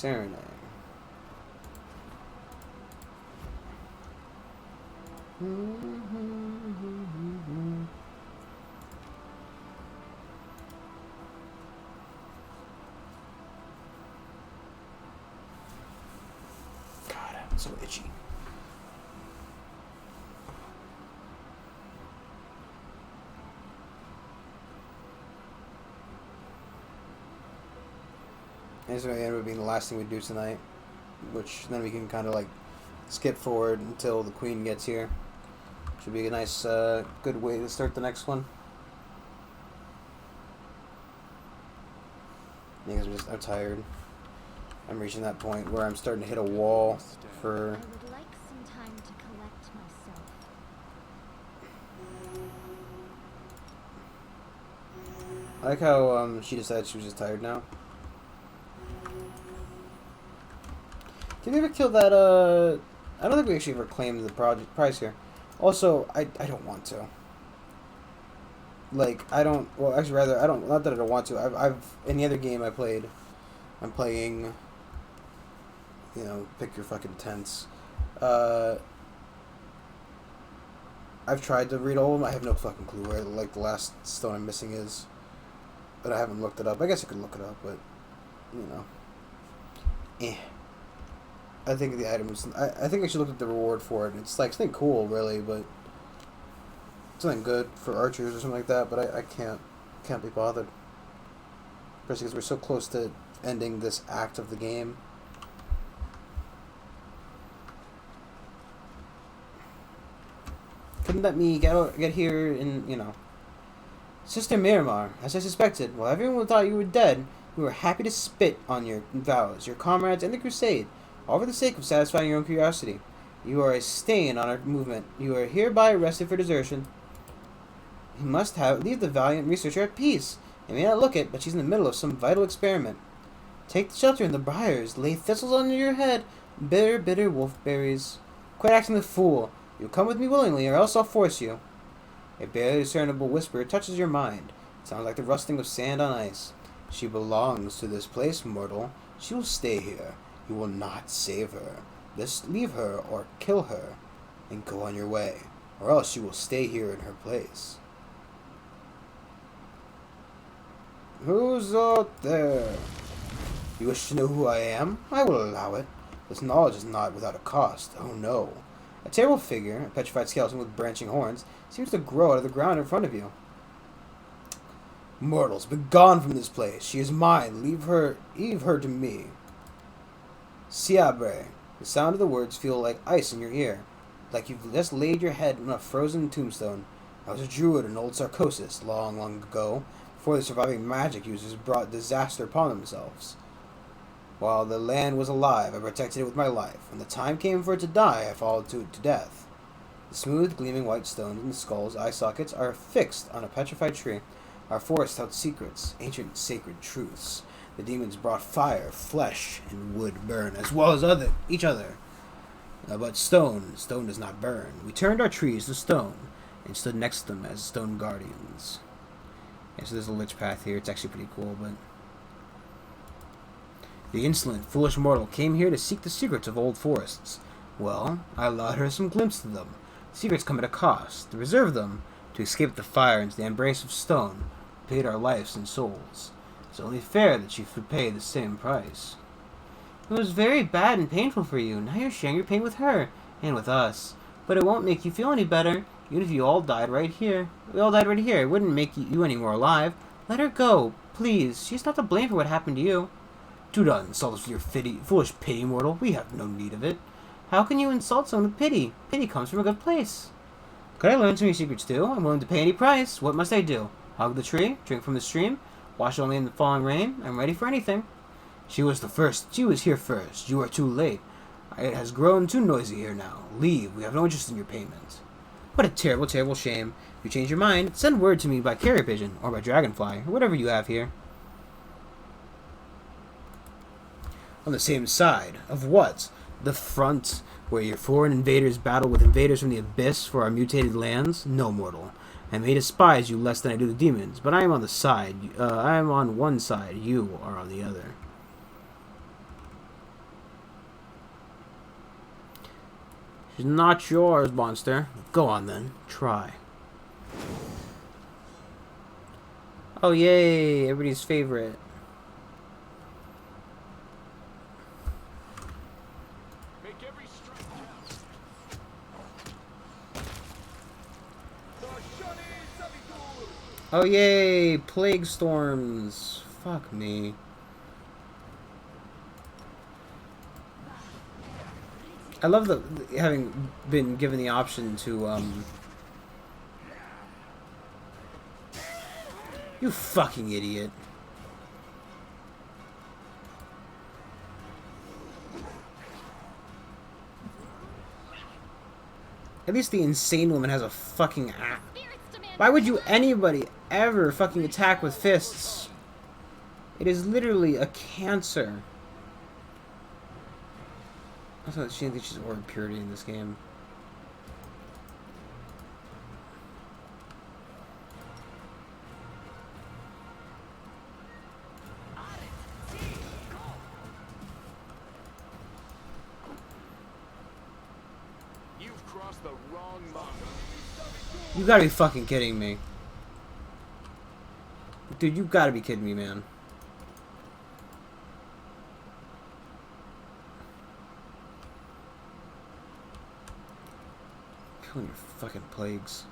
God, I'm so itchy. This is going to end up being the last thing we do tonight, which then we can kind of like skip forward until the queen gets here. Should be a nice, good way to start the next one. Because I'm tired. I'm reaching that point where I'm starting to hit a wall for. I would like some time to collect myself. I like how she decided she was just tired now. Did we ever kill that, I don't think we actually ever claimed the prize here. Also, I don't want to. Like, I don't, well, actually, rather, I don't, not that I don't want to. I've in the other game I played, I'm playing, you know, pick your fucking tents. I've tried to read all of them. I have no fucking clue where, like, the last stone I'm missing is. But I haven't looked it up. I guess I could look it up, but, you know. I think the items. I think I should look at the reward for it. It's like something cool, really, but something good for archers or something like that. But I can't be bothered, especially because we're so close to ending this act of the game. Couldn't let me get here and, you know. Sister Miramar, as I suspected, while everyone thought you were dead, we were happy to spit on your vows, your comrades, and the crusade, all for the sake of satisfying your own curiosity. You are a stain on our movement. You are hereby arrested for desertion. You must leave the valiant researcher at peace. You may not look it, but she's in the middle of some vital experiment. Take shelter in the briars. Lay thistles under your head. Bitter, bitter wolfberries. Quit acting the fool. You come with me willingly, or else I'll force you. A barely discernible whisper touches your mind. It sounds like the rustling of sand on ice. She belongs to this place, mortal. She will stay here. You will not save her. Just leave her or kill her and go on your way, or else you will stay here in her place. Who's out there? You wish to know who I am? I will allow it. This knowledge is not without a cost. Oh no. A terrible figure, a petrified skeleton with branching horns, seems to grow out of the ground in front of you. Mortals, begone from this place. She is mine. Leave her to me. Siabre. The sound of the words feel like ice in your ear, like you've just laid your head on a frozen tombstone. I was a druid in old Sarcosis, long, long ago, before the surviving magic users brought disaster upon themselves. While the land was alive, I protected it with my life. When the time came for it to die, I followed to death. The smooth, gleaming white stones in the skull's eye sockets are fixed on a petrified tree. Our forest held secrets, ancient sacred truths. The demons brought fire, flesh, and wood burn, as well as each other. But stone does not burn. We turned our trees to stone, and stood next to them as stone guardians. Yeah, so there's a lich path here. It's actually pretty cool, but... The insolent, foolish mortal came here to seek the secrets of old forests. Well, I allowed her some glimpse of them. Secrets come at a cost. To preserve them, to escape the fire into the embrace of stone, we paid our lives and souls. It's only fair that you should pay the same price. It was very bad and painful for you. Now you're sharing your pain with her, and with us. But it won't make you feel any better, even if you all died right here. We all died right here. It wouldn't make you any more alive. Let her go, please. She's not to blame for what happened to you. Do not insult us with your foolish pity, mortal. We have no need of it. How can you insult someone with pity? Pity comes from a good place. Could I learn some of your secrets too? I'm willing to pay any price. What must I do? Hug the tree? Drink from the stream? Wash only in the falling rain? I'm ready for anything. She was the first. She was here first. You are too late. It has grown too noisy here now. Leave. We have no interest in your payment. What a terrible, terrible shame. If you change your mind, send word to me by carrier pigeon, or by dragonfly, or whatever you have here. On the same side of what? The front, where your foreign invaders battle with invaders from the abyss for our mutated lands? No, mortal. I may despise you less than I do the demons, but I am on the side. I am on one side. You are on the other. She's not yours, monster. Go on then. Try. Oh, yay. Everybody's favorite. Make every strike count. Oh, yay. Plague storms. Fuck me. I love having been given the option to, You fucking idiot. At least the insane woman has a fucking axe. Why would anybody ever fucking attack with fists? It is literally a cancer. I thought she didn't think she's ordered purity in this game. You've crossed the wrong mark. You gotta be fucking kidding me. Dude, you gotta be kidding me, man. Killing your fucking plagues.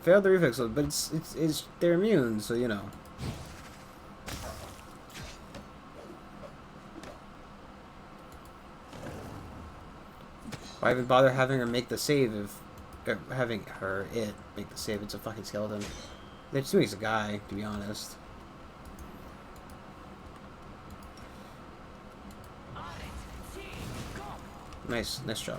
Failed the reflex, but it's they're immune, so you know. Why even bother having her make the save if having it make the save? It's a fucking skeleton. They just he's a guy, to be honest. Nice job.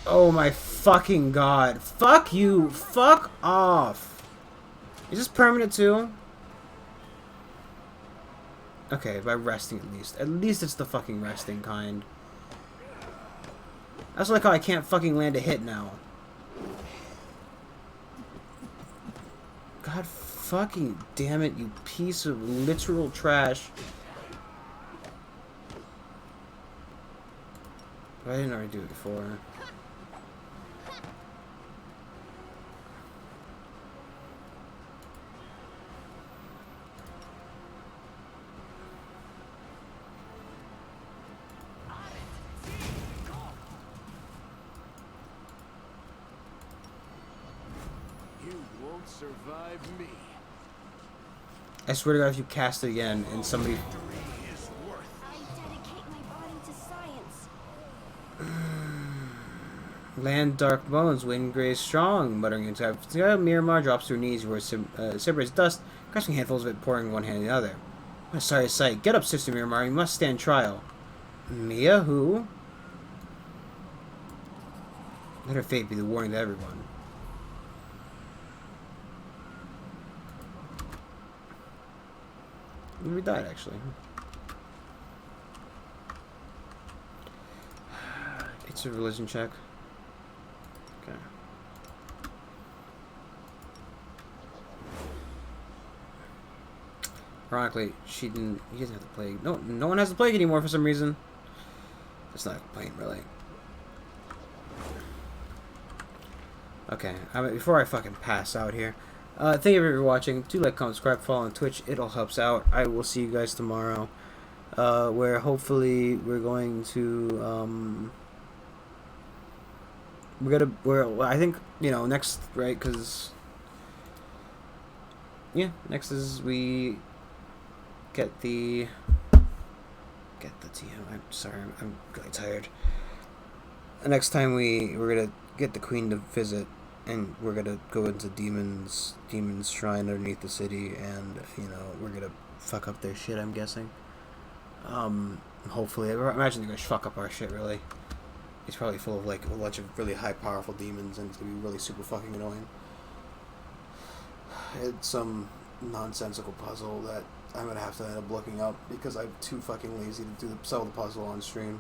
Oh my fucking god. Fuck you. Fuck off. Is this permanent too? Okay, by resting at least. At least it's the fucking resting kind. I also like how I can't fucking land a hit now. God fucking damn it, you piece of literal trash. I didn't already do it before. Survive me. I swear to God, if you cast it again and somebody... I dedicate my body to science. Land dark bones, wind graze strong, muttering inside. Miramar drops to her knees where separates dust, crushing handfuls of it, pouring one hand in the other. What a sorry sight. Get up, Sister Miramar, you must stand trial. Mia, who? Let her fate be the warning to everyone. We died, actually. It's a religion check. Okay. Ironically, he doesn't have the plague. No one has the plague anymore for some reason. It's not a complaint, really. Okay, before I fucking pass out here, thank you for watching. Do like, comment, subscribe, follow on Twitch. It all helps out. I will see you guys tomorrow, where hopefully we're going to, I think, next, right, because, yeah, next is we get the TM. I'm sorry, I'm really tired. Next time we're gonna get the queen to visit, and we're gonna go into Demon's shrine underneath the city, and we're gonna fuck up their shit. I'm guessing. Hopefully, I imagine they're gonna fuck up our shit. Really, it's probably full of like a bunch of really high, powerful demons, and it's gonna be really super fucking annoying. It's some nonsensical puzzle that I'm gonna have to end up looking up because I'm too fucking lazy to solve the puzzle on stream.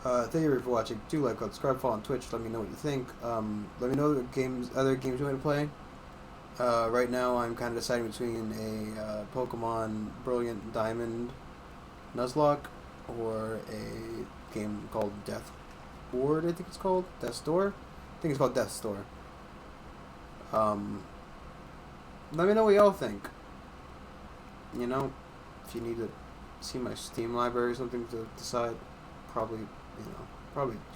Thank you for watching. Do like, subscribe, follow on Twitch. Let me know what you think. Let me know what other games you want to play. Right now, I'm kind of deciding between a Pokemon Brilliant Diamond Nuzlocke or a game called Death Ward. I think it's called Death's Door. I think it's called Death's Door. Let me know what y'all think. If you need to see my Steam library or something to decide, probably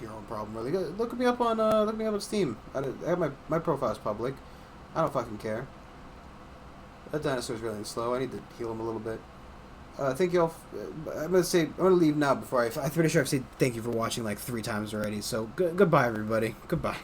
your own problem. Really, look me up on Steam. I have my profile's public. I don't fucking care. That dinosaur's really slow. I need to heal him a little bit. Thank you all. I'm gonna leave now before I'm pretty sure I've said thank you for watching like 3 times already. So goodbye, everybody. Goodbye.